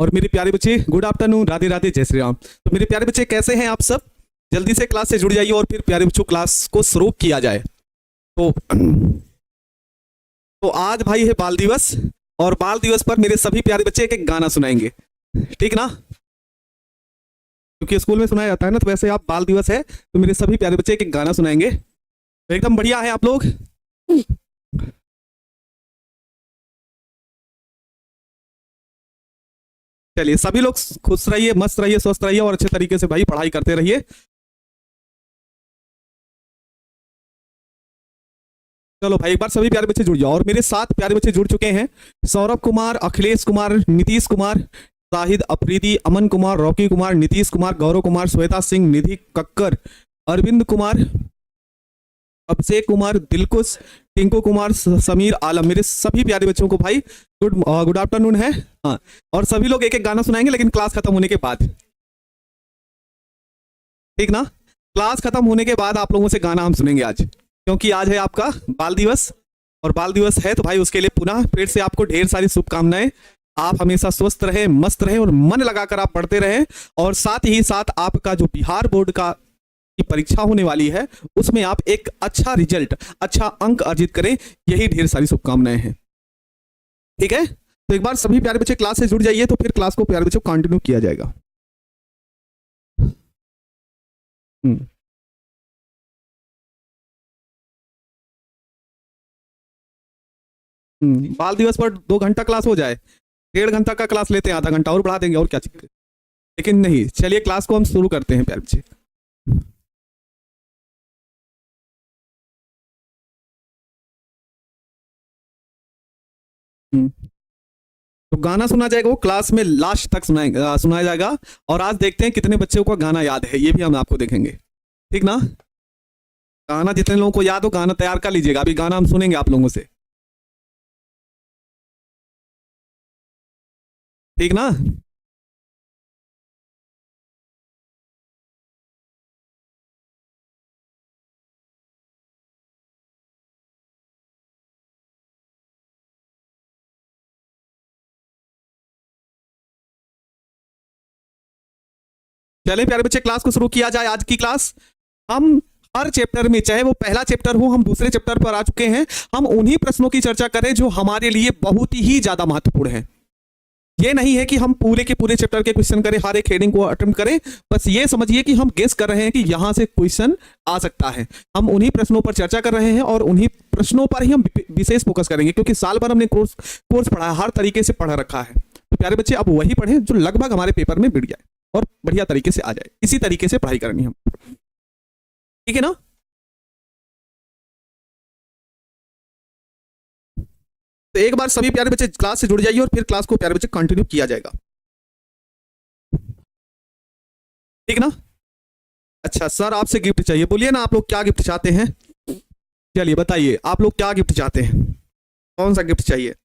और मेरे प्यारे बच्चे गुड आफ्टरनून, राधे राधे, जय श्री राम। तो मेरे प्यारे बच्चे कैसे हैं आप सब? जल्दी से क्लास से जुड़ जाइए और फिर प्यारे बच्चों क्लास को शुरू किया जाए। तो आज भाई है बाल दिवस, और बाल दिवस पर मेरे सभी प्यारे बच्चे एक एक गाना सुनाएंगे, ठीक ना? क्योंकि स्कूल में सुनाया जाता है ना, तो वैसे आप बाल दिवस है तो मेरे सभी प्यारे बच्चे एक एक गाना सुनाएंगे। तो एकदम बढ़िया है आप लोग। चलिए सभी लोग खुश रहिए, मस्त रहिए, स्वस्थ रहिए और अच्छे तरीके से भाई पढ़ाई करते रहिए। चलो भाई एक बार सभी प्यारे बच्चे जुड़ जाओ, और मेरे साथ प्यारे बच्चे जुड़ चुके हैं। सौरभ कुमार, अखिलेश कुमार, नीतीश कुमार, शाहिद अफरीदी, अमन कुमार, रॉकी कुमार, नीतीश कुमार, गौरव कुमार, श्वेता सिंह, निधि कक्कर, अरविंद कुमार, अभिषेक कुमार, दिलकुश, टिंकू कुमार, समीर आलम। मेरे सभी प्यारे बच्चों को भाई गुड आफ्टरनून है। हाँ, और सभी लोग एक एक गाना सुनाएंगे लेकिन क्लास खत्म होने के बाद, ठीक ना? क्लास खत्म होने के बाद आप लोगों से गाना हम सुनेंगे आज, क्योंकि आज है आपका बाल दिवस, और बाल दिवस है तो भाई उसके लिए पुनः फिर से आपको ढेर सारी शुभकामनाएं। आप हमेशा स्वस्थ रहें, मस्त रहें और मन लगाकर आप पढ़ते रहें, और साथ ही साथ आपका जो बिहार बोर्ड का की परीक्षा होने वाली है उसमें आप एक अच्छा रिजल्ट, अच्छा अंक अर्जित करें, यही ढेर सारी शुभकामनाएं हैं, ठीक है? तो एक बार सभी प्यारे बच्चे क्लास से जुड़ जाइए, तो फिर क्लास को प्यारे बच्चों कंटिन्यू किया जाएगा। बाल दिवस पर 2 घंटा क्लास हो जाए, 1.5 घंटा का क्लास लेते हैं, आधा घंटा और बढ़ा देंगे, और क्या चाहिए। लेकिन नहीं, चलिए क्लास को हम शुरू करते हैं प्यारे बच्चे। तो गाना सुना जाएगा, वो क्लास में लास्ट तक सुनाया जाएगा, और आज देखते हैं कितने बच्चों को गाना याद है, ये भी हम आपको देखेंगे, ठीक ना? गाना जितने लोगों को याद हो गाना तैयार कर लीजिएगा, अभी गाना हम सुनेंगे आप लोगों से, ठीक ना? चले प्यारे बच्चे क्लास को शुरू किया जाए। आज की क्लास हम हर चैप्टर में, चाहे वो पहला चैप्टर हो, हम दूसरे चैप्टर पर आ चुके हैं, हम उन्हीं प्रश्नों की चर्चा करें जो हमारे लिए बहुत ही ज्यादा महत्वपूर्ण है। ये नहीं है कि हम पूरे के पूरे चैप्टर के क्वेश्चन करें, हर एक हेडिंग को अटेम्प्ट करें, बस ये समझिए कि हम गेस कर रहे हैं कि यहां से क्वेश्चन आ सकता है। हम उन्हीं प्रश्नों पर चर्चा कर रहे हैं और उन्हीं प्रश्नों पर ही हम विशेष फोकस करेंगे, क्योंकि साल भर हमने कोर्स पढ़ा है, हर तरीके से पढ़ रखा है। तो प्यारे बच्चे अब वही पढ़ें जो लगभग हमारे पेपर में बिड़ जाए और बढ़िया तरीके से आ जाए। इसी तरीके से पढ़ाई करनी हम, ठीक है ना? तो एक बार सभी प्यारे बच्चे क्लास से जुड़ जाइए और फिर क्लास को प्यारे बच्चे कंटिन्यू किया जाएगा, ठीक ना? अच्छा सर, आपसे गिफ्ट चाहिए, बोलिए ना आप लोग क्या गिफ्ट चाहते हैं? चलिए बताइए आप लोग क्या गिफ्ट चाहते हैं, कौन सा गिफ्ट चाहिए?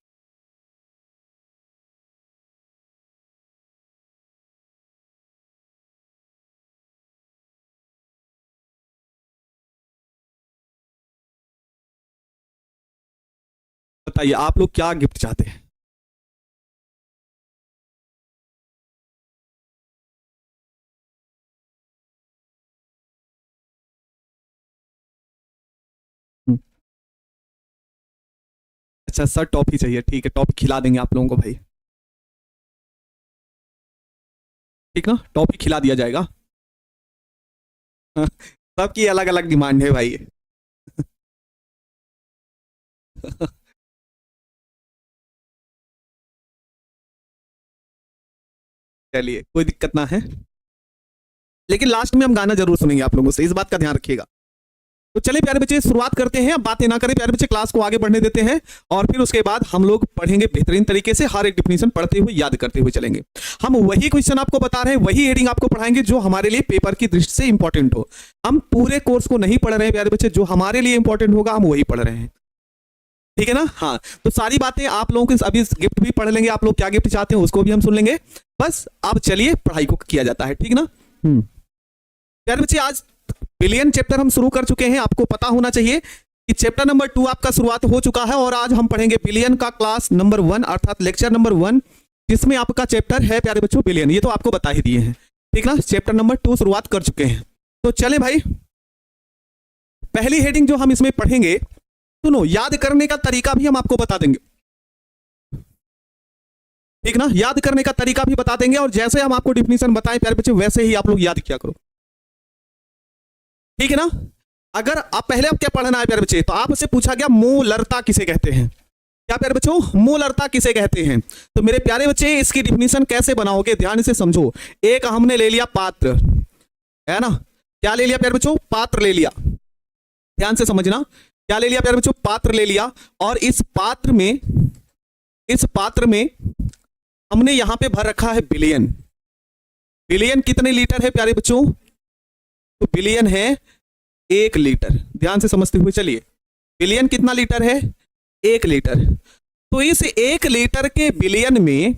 बताइए आप लोग क्या गिफ्ट चाहते हैं? अच्छा सर टॉफी चाहिए, ठीक है, टॉफी खिला देंगे आप लोगों को भाई, ठीक ना? टॉफी खिला दिया जाएगा। सबकी अलग अलग डिमांड है भाई। चलिए कोई दिक्कत ना है, लेकिन लास्ट में हम गाना जरूर सुनेंगे आप लोगों से, इस बात का ध्यान रखिएगा। तो चलिए प्यारे बच्चे शुरुआत करते हैं, अब बातें ना करें प्यारे बच्चे, क्लास को आगे बढ़ने देते हैं, और फिर उसके बाद हम लोग पढ़ेंगे बेहतरीन तरीके से, हर एक डिफिनीशन पढ़ते हुए याद करते हुए चलेंगे। हम वही क्वेश्चन आपको बता रहे हैं, वही हेडिंग आपको पढ़ाएंगे जो हमारे लिए पेपर की दृष्टि से इंपॉर्टेंट हो। हम पूरे कोर्स को नहीं पढ़ रहे हैं प्यारे बच्चे, जो हमारे लिए इंपॉर्टेंट होगा हम वही पढ़ रहे हैं, ठीक है ना? हाँ, तो सारी बातें आप लोगों के अभी गिफ्ट भी पढ़ लेंगे, आप लोग क्या गिफ्ट चाहते हैं उसको भी हम सुन लेंगे। बस अब चलिए पढ़ाई को किया जाता है, ठीक ना? प्यारे बच्चे आज बिलियन चैप्टर हम शुरू कर चुके हैं। आपको पता होना चाहिए कि चैप्टर नंबर 2 आपका शुरुआत हो चुका है, और आज हम पढ़ेंगे बिलियन का क्लास नंबर 1 अर्थात लेक्चर नंबर 1, जिसमें आपका चैप्टर है प्यारे बच्चों बिलियन, ये तो आपको बता ही दिए हैं, ठीक ना। चैप्टर नंबर 2 शुरुआत कर चुके हैं। तो चले भाई, पहली हेडिंग जो हम इसमें पढ़ेंगे, सुनो, याद करने का तरीका भी हम आपको बता देंगे, ठीक ना। याद करने का तरीका भी बता देंगे, और जैसे हम आपको डिफिनीशन बताएं प्यारे बच्चे, वैसे ही आप लोग याद किया करो, ठीक है ना। अगर आप पहले अब क्या पढ़ना है प्यारे बच्चे, तो आपसे पूछा गया मूलरता किसे कहते हैं। क्या प्यारे बच्चों, मूलरता किसे कहते हैं। तो मेरे प्यारे बच्चे इसकी डिफिनीशन कैसे बनाओगे, ध्यान से समझो। एक हमने ले लिया पात्र, है ना। क्या ले लिया प्यारे बच्चों, पात्र ले लिया, ध्यान से समझना। क्या ले लिया प्यारे बच्चों, पात्र ले लिया। और इस पात्र में हमने यहां पे भर रखा है बिलियन। बिलियन कितने लीटर है प्यारे बच्चों, तो बिलियन है 1 लीटर। ध्यान से समझते हुए चलिए, बिलियन कितना लीटर है, 1 लीटर। तो इस 1 लीटर के बिलियन में,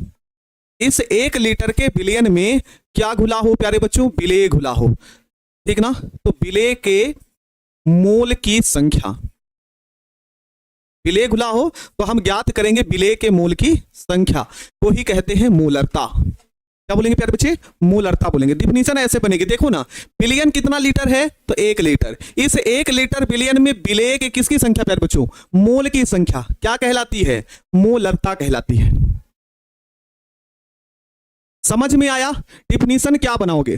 इस 1 लीटर के बिलियन में क्या घुला हो प्यारे बच्चों, विलेय घुला हो, ठीक ना। तो विलेय के मोल की संख्या, विलेय घुला हो तो हम ज्ञात करेंगे विलेय के मोल की संख्या, को ही कहते हैं मूलरता। क्या बोलेंगे प्यारे बच्चे, मूलरता बोलेंगे। डिफिनीशन ऐसे बनेगी, देखो ना, बिलियन कितना लीटर है, तो 1 लीटर। इस 1 लीटर बिलियन में विलेय के किसकी संख्या प्यारे बच्चों, मोल की संख्या, क्या कहलाती है, मूलरता कहलाती है। समझ में आया। डिफिनीशन क्या बनाओगे,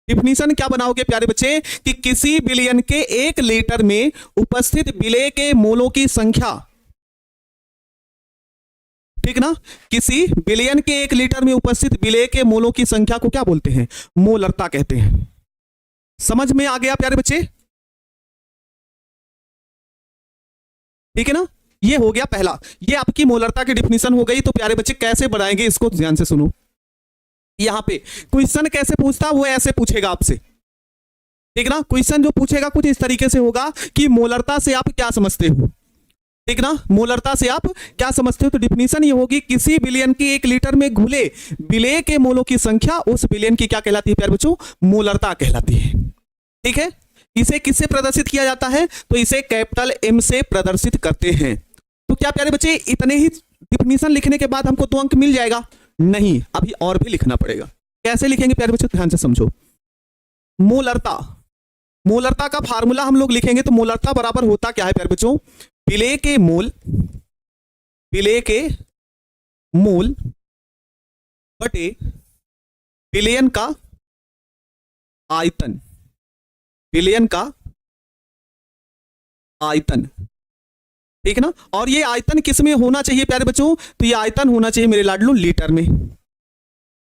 डिफिनीशन क्या बनाओगे प्यारे बच्चे, कि किसी बिलियन के 1 लीटर में उपस्थित विलेय के मोलों की संख्या, ठीक ना। किसी बिलियन के 1 लीटर में उपस्थित विलेय के मोलों की संख्या को क्या बोलते हैं, मूलरता कहते हैं। समझ में आ गया प्यारे बच्चे, ठीक है ना। ये हो गया पहला, ये आपकी मूलरता की डिफिनीशन हो गई। तो प्यारे बच्चे कैसे बनाएंगे इसको, ध्यान से सुनो। यहां पे क्वेश्चन कैसे पूछता, वो ऐसे पूछेगा आपसे, ठीक ना। क्वेश्चन जो पूछेगा कुछ इस तरीके से होगा कि मूलरता से आप क्या समझते हो, ठीक ना। मूलरता से आप क्या समझते हो, तो डिफिनीशन ये होगी, किसी बिलियन की 1 लीटर में घुले विलेय के मोलों की संख्या उस बिलियन की क्या कहलाती है प्यारे बच्चों, मूलरता कहलाती है, ठीक है। इसे किससे प्रदर्शित किया जाता है, तो इसे कैपिटल M से प्रदर्शित करते हैं। तो क्या प्यारे बच्चे इतने ही डिफिनीशन लिखने के बाद हमको 2 अंक मिल जाएगा, नहीं, अभी और भी लिखना पड़ेगा। कैसे लिखेंगे प्यारे बच्चों, ध्यान से समझो। मूलरता, मूलरता का फार्मूला हम लोग लिखेंगे, तो मूलरता बराबर होता क्या है प्यारे बच्चों, विलेय के मोल, विलेय के मोल बटे बिलियन का आयतन, बिलियन का आयतन, ठीक है ना। और ये आयतन किस में होना चाहिए प्यारे बच्चों, तो ये आयतन होना चाहिए मेरे लाडलू लीटर में,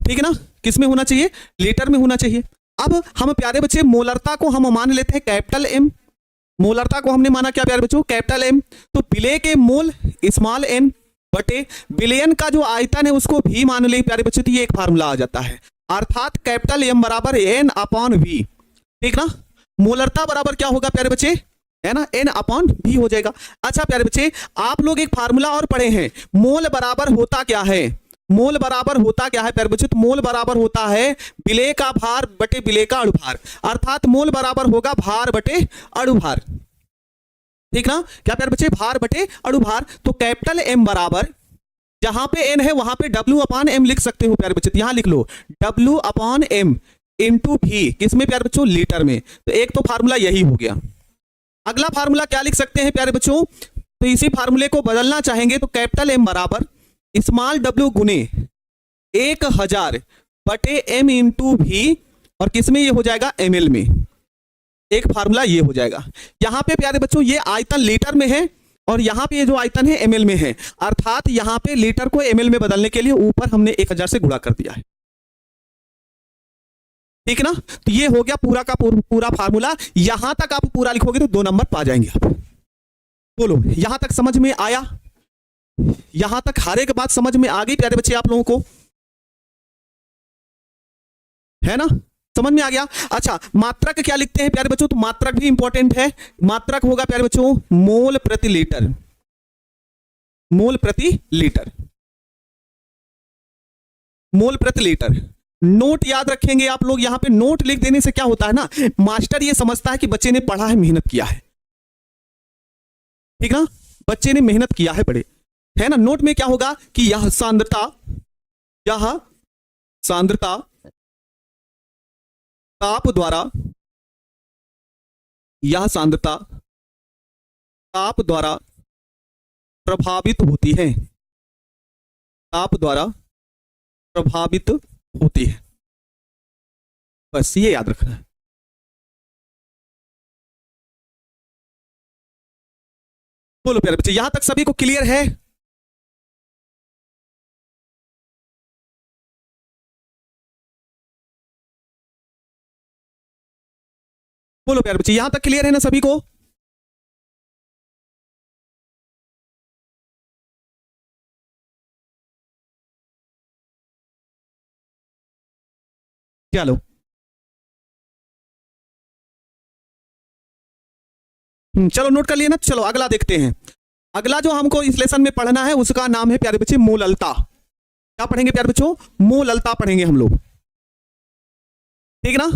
ठीक है ना। किस में होना चाहिए, लीटर में होना चाहिए। अब हम प्यारे बच्चे मूलरता को हम मान लेते हैं कैपिटल M, मूलरता को हमने माना क्या प्यारे बच्चों, कैपिटल M। तो विलेय के मोल स्मॉल n बटे बिलियन का जो आयतन है उसको भी मान ले प्यारे बच्चों, तो ये एक फार्मूला आ जाता है, अर्थात कैपिटल M बराबर N/V, ठीक ना। मूलरता बराबर क्या होगा प्यारे बच्चे, है ना, N/V हो जाएगा। अच्छा प्यारे बच्चे, आप लोग एक फार्मूला और पढ़े हैं, मोल बराबर होता क्या है, मोल बराबर होता क्या है प्यारे बच्चे, तो मोल बराबर होता है विलेय का भार बटे विलेय का अणुभार, अर्थात मोल बराबर होगा भार बटे अणुभार, ठीक ना। क्या प्यारे बच्चे, भार बटे अणुभार। तो कैपिटल M बराबर, जहां पे N है वहां पे W/M लिख सकते हो प्यारे बच्चे, यहां लिख लो W/M इंटू V, किसमें प्यारे बच्चों, लीटर में। तो एक तो फार्मूला यही हो गया। अगला फार्मूला क्या लिख सकते हैं प्यारे बच्चों, तो इसी फार्मूले को बदलना चाहेंगे, तो कैपिटल M बराबर स्मॉल w गुने 1000 बटे M इंटू V, और किसमें ये हो जाएगा, ml में। एक फार्मूला ये हो जाएगा। यहां पे प्यारे बच्चों ये आयतन लीटर में है, और यहां पे ये जो आयतन है ml में है, अर्थात यहां पे लीटर को ml में बदलने के लिए ऊपर हमने 1000 से गुणा कर दिया है, ठीक ना। तो ये हो गया पूरा का पूरा फार्मूला। यहां तक आप पूरा लिखोगे तो 2 नंबर पा जाएंगे आप। बोलो, यहां तक समझ में आया, यहां तक हर एक बात समझ में आ गई प्यारे बच्चे आप लोगों को, है ना, समझ में आ गया। अच्छा, मात्रक क्या लिखते हैं प्यारे बच्चों, तो मात्रक भी इंपॉर्टेंट है। मात्रक होगा प्यारे बच्चों मोल प्रति लीटर, मोल प्रति लीटर, मोल प्रति लीटर। नोट याद रखेंगे आप लोग, यहां पे नोट लिख देने से क्या होता है ना, मास्टर ये समझता है कि बच्चे ने पढ़ा है, मेहनत किया है, ठीक ना, बच्चे ने मेहनत किया है बड़े, है ना। नोट में क्या होगा कि यह सांद्रता ताप द्वारा, यह सांद्रता ताप द्वारा प्रभावित होती है, ताप द्वारा प्रभावित होती है। बस ये याद रखना है। बोलो प्यारे बच्चे, यहां तक सभी को क्लियर है? बोलो प्यारे बच्चे, यहां तक क्लियर है ना सभी को? चलो चलो नोट कर लिए ना। चलो अगला देखते हैं। अगला जो हमको इस लेसन में पढ़ना है उसका नाम है प्यारे बच्चे मूललता। क्या पढ़ेंगे प्यारे बच्चों? मूललता पढ़ेंगे हम लोग, ठीक ना।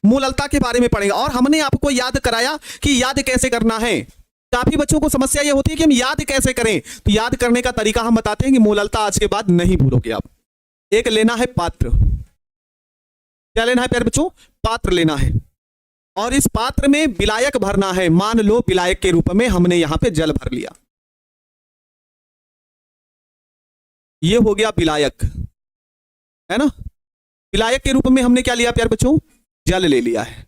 मूललता के बारे में पढ़ेंगे। और हमने आपको याद कराया कि याद कैसे करना है। काफी बच्चों को समस्या यह होती है कि हम याद कैसे करें, तो याद करने का तरीका हम बताते हैं कि मूललता आज के बाद नहीं भूलोगे आप। एक लेना है पात्र। क्या लेना है प्यारे बच्चों? पात्र लेना है। और इस पात्र में विलायक भरना है। मान लो विलायक के रूप में हमने यहां पे जल भर लिया, ये हो गया विलायक, है ना। विलायक के रूप में हमने क्या लिया प्यारे बच्चों? जल ले लिया है।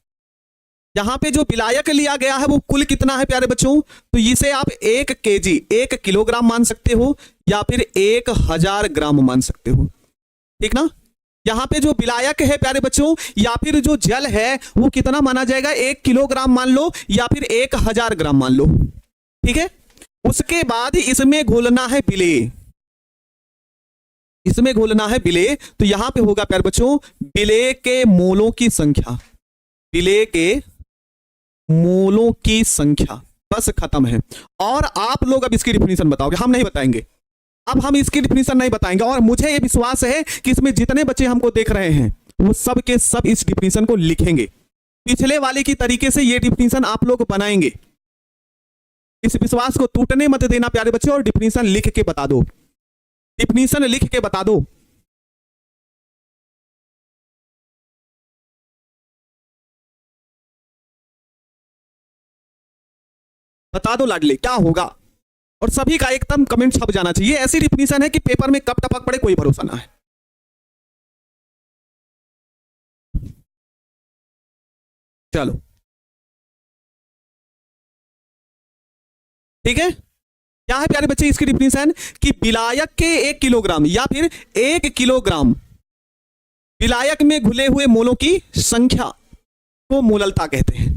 यहां पे जो विलायक लिया गया है वो कुल कितना है प्यारे बच्चों? तो इसे आप 1 kg 1 किलोग्राम मान सकते हो या फिर 1000 ग्राम मान सकते हो, ठीक ना। यहां पे जो विलायक है प्यारे बच्चों या फिर जो जल है वो कितना माना जाएगा? 1 किलोग्राम मान लो या फिर 1000 ग्राम मान लो, ठीक है। उसके बाद इसमें घोलना है विलेय, इसमें घोलना है विलेय। तो यहां पे होगा प्यारे बच्चों विलेय के मोलों की संख्या, विलेय के मोलों की संख्या, बस खत्म है। और आप लोग अब इसकी डिफिनीशन बताओगे, हम नहीं बताएंगे। अब हम इसकी डिफिनीशन नहीं बताएंगे। और मुझे यह विश्वास है कि इसमें जितने बच्चे हमको देख रहे हैं वो सब के सब इस डिफिनीशन को लिखेंगे। पिछले वाले की तरीके से ये डिफिनीशन आप लोग बनाएंगे। इस विश्वास को टूटने मत देना प्यारे बच्चे, और डिफिनीशन लिख के बता दो, डिफिनीशन लिख के बता दो। बता दो लाडले क्या होगा। और सभी का एकदम कमेंट छप जाना चाहिए। ऐसी डिफिनीशन है कि पेपर में कब टपक पड़े कोई भरोसा ना है। चलो ठीक है। क्या है प्यारे बच्चे इसकी डिफिनीशन? कि विलायक के 1 किलोग्राम या फिर 1 किलोग्राम विलायक में घुले हुए मोलों की संख्या को मूललता कहते हैं,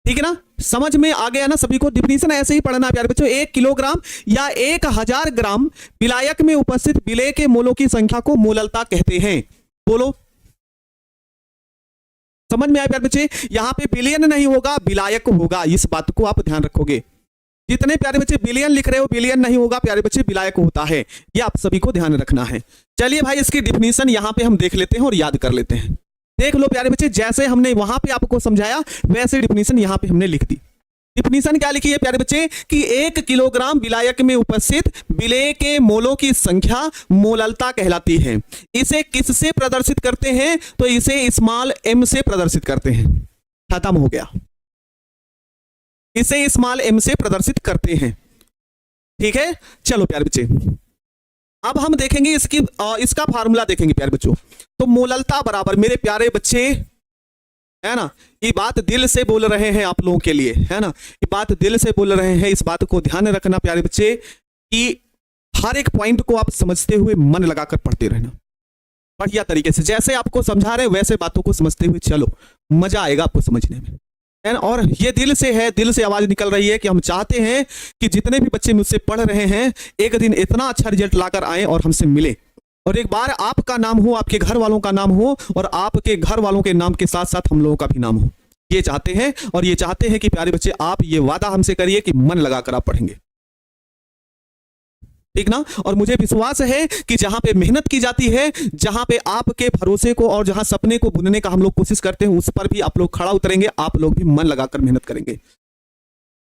ठीक है ना। समझ में आ गया ना सभी को? डिफिनीशन ऐसे ही पढ़ना प्यारे बच्चों। 1 किलोग्राम या 1000 ग्राम विलायक में उपस्थित विलेय के मोलों की संख्या को मूललता कहते हैं। बोलो समझ में आया प्यारे बच्चे? यहां पे बिलियन नहीं होगा, विलायक होगा। इस बात को आप ध्यान रखोगे। जितने प्यारे बच्चे बिलियन लिख रहे हो, बिलियन नहीं होगा प्यारे बच्चे, विलायक होता है। ये आप सभी को ध्यान रखना है। चलिए भाई इसकी डिफिनीशन यहां पे हम देख लेते हैं और याद कर लेते हैं। देख लो प्यारे बच्चे, जैसे हमने वहां पे आपको समझाया वैसे डिफिनीशन यहां पे हमने लिख दी। डिफिनीशन क्या लिखी है प्यारे बच्चे? कि 1 किलोग्राम विलायक में उपस्थित विलेय के मोलों की संख्या मूललता कहलाती है। इसे किससे प्रदर्शित करते हैं? तो इसे स्मॉल m से प्रदर्शित करते हैं। खत्म हो गया। इसे स्मॉल m से प्रदर्शित करते हैं, ठीक है। चलो प्यारे बच्चे अब हम देखेंगे इसका फार्मूला देखेंगे प्यारे बच्चों। तो मूललता बराबर मेरे प्यारे बच्चे, है ना, ये बात दिल से बोल रहे हैं आप लोगों के लिए, है ना, ये बात दिल से बोल रहे हैं। इस बात को ध्यान रखना प्यारे बच्चे कि हर एक पॉइंट को आप समझते हुए मन लगाकर पढ़ते रहना बढ़िया तरीके से। जैसे आपको समझा रहे वैसे बातों को समझते हुए चलो, मजा आएगा आपको समझने में, है ना। और ये दिल से है, दिल से आवाज निकल रही है कि हम चाहते हैं कि जितने भी बच्चे मुझसे पढ़ रहे हैं एक दिन इतना अच्छा रिजल्ट लाकर आए और हमसे मिले, और एक बार आपका नाम हो, आपके घर वालों का नाम हो, और आपके घर वालों के नाम के साथ साथ हम लोगों का भी नाम हो। ये चाहते हैं। और ये चाहते हैं कि प्यारे बच्चे आप ये वादा हमसे करिए कि मन लगाकर आप पढ़ेंगे, ठीक ना। और मुझे विश्वास है कि जहां पे मेहनत की जाती है, जहां पे आपके भरोसे को और जहां सपने को बुनने का हम लोग कोशिश करते हैं, उस पर भी आप लोग खड़ा उतरेंगे, आप लोग भी मन लगाकर मेहनत करेंगे।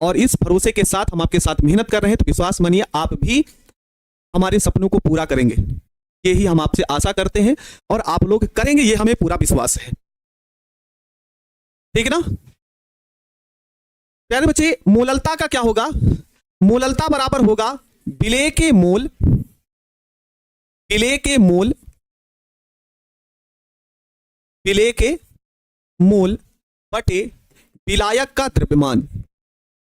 और इस भरोसे के साथ हम आपके साथ मेहनत कर रहे हैं, तो विश्वास मानिए आप भी हमारे सपनों को पूरा करेंगे, यही हम आपसे आशा करते हैं और आप लोग करेंगे, ये हमें पूरा विश्वास है। ठीक है ना प्यारे बच्चे, मोललता का क्या होगा? मोललता बराबर होगा विलेय के मोल, विलेय के मोल, विलेय के मोल बटे विलायक का द्रव्यमान।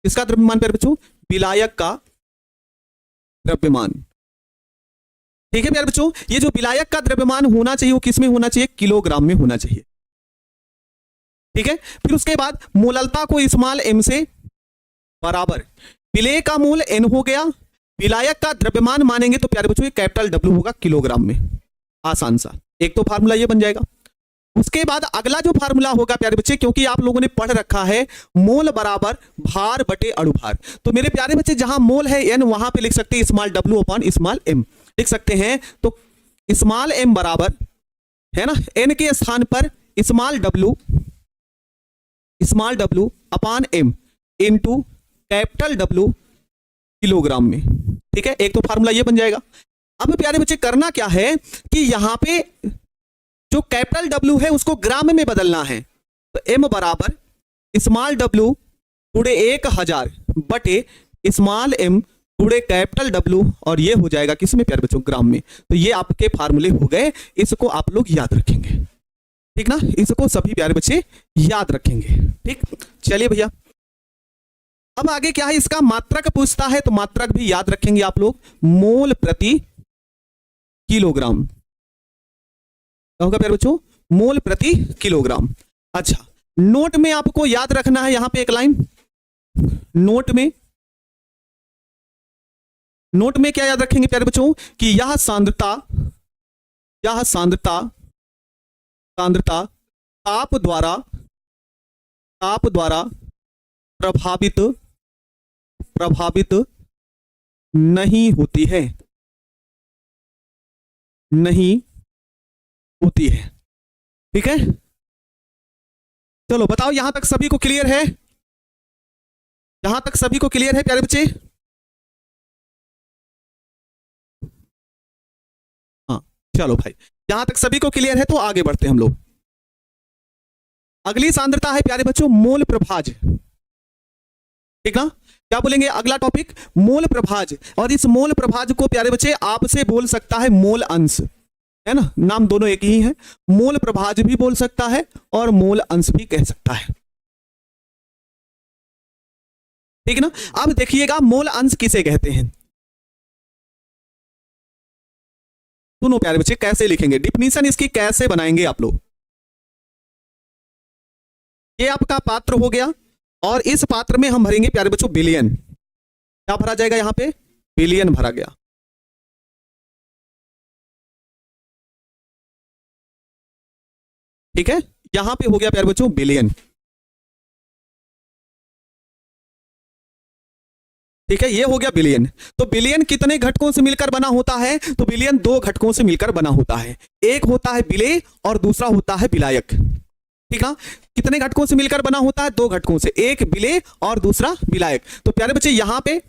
किसका द्रव्यमान प्यारे बच्चों? विलायक का द्रव्यमान। ठीक है प्यारे बच्चों, ये जो विलायक का द्रव्यमान होना चाहिए वो किस में होना चाहिए? किलोग्राम में होना चाहिए। ठीक है, फिर उसके बाद मोललता को स्मॉल m से बराबर विलेय का मोल n हो गया, विलायक का द्रव्यमान मानेंगे तो प्यारे बच्चों ये कैपिटल W होगा किलोग्राम में। आसान सा एक तो फार्मूला ये बन जाएगा। उसके बाद अगला जो फार्मूला होगा प्यारे बच्चे, क्योंकि आप लोगों ने पढ़ रखा है मोल बराबर भार बटे अणुभार, तो मेरे प्यारे बच्चे जहां मोल है n वहां पे लिख सकते हैं small w upon small m लिख सकते हैं। तो स्मॉल m बराबर है ना n के स्थान पर small w upon m into capital W kilogram में। ठीक है, एक तो फार्मूला ये बन जाएगा। अब प्यारे बच्चे करना क्या है कि यहां पे जो कैपिटल W है उसको ग्राम में बदलना है, तो m बराबर स्मॉल w गुणे 1000 बटे स्मॉल m गुणे कैपिटल W, और ये हो जाएगा किसमें प्यारे बच्चों? ग्राम में। तो ये आपके फार्मूले हो गए, इसको आप लोग याद रखेंगे। ठीक ना, इसको सभी प्यारे बच्चे याद रखेंगे। ठीक, चलिए भैया अब आगे क्या है, इसका मात्रक पूछता है, तो मात्रक भी याद रखेंगे आप लोग, मोल प्रति किलोग्राम। क्या होगा प्यारे बच्चों? मोल प्रति किलोग्राम। अच्छा, नोट में आपको याद रखना है, यहां पे एक लाइन नोट में क्या याद रखेंगे प्यारे बच्चों कि यह सांद्रता ताप द्वारा प्रभावित नहीं होती है, ठीक है। चलो बताओ, यहां तक सभी को क्लियर है? यहां तक सभी को क्लियर है प्यारे बच्चे? हाँ चलो भाई, यहां तक सभी को क्लियर है तो आगे बढ़ते हैं हम लोग। अगली सांद्रता है प्यारे बच्चों मोल प्रभाज। ठीक ना, क्या बोलेंगे? अगला टॉपिक मोल प्रभाज, और इस मोल प्रभाज को प्यारे बच्चे आपसे बोल सकता है मोल अंश, है ना, नाम दोनों एक ही है। मोल प्रभाज भी बोल सकता है और मोल अंश भी कह सकता है। ठीक है ना, अब देखिएगा मोल अंश किसे कहते हैं। सुनो प्यारे बच्चे, कैसे लिखेंगे, डिफिनीशन इसकी कैसे बनाएंगे आप लोग। ये आपका पात्र हो गया, और इस पात्र में हम भरेंगे प्यारे बच्चों बिलियन। क्या भरा जाएगा? यहां पे बिलियन भरा गया। ठीक है, यहां पे हो गया प्यारे बच्चों बिलियन। ठीक है, ये हो गया बिलियन। तो बिलियन कितने घटकों से मिलकर बना होता है? तो बिलियन दो घटकों से मिलकर बना होता है, एक होता है विलेय और दूसरा होता है विलायक। ठीक है, कितने घटकों से मिलकर बना होता है? दो घटकों से, एक विलेय और दूसरा विलायक। तो प्यारे बच्चे यहां पे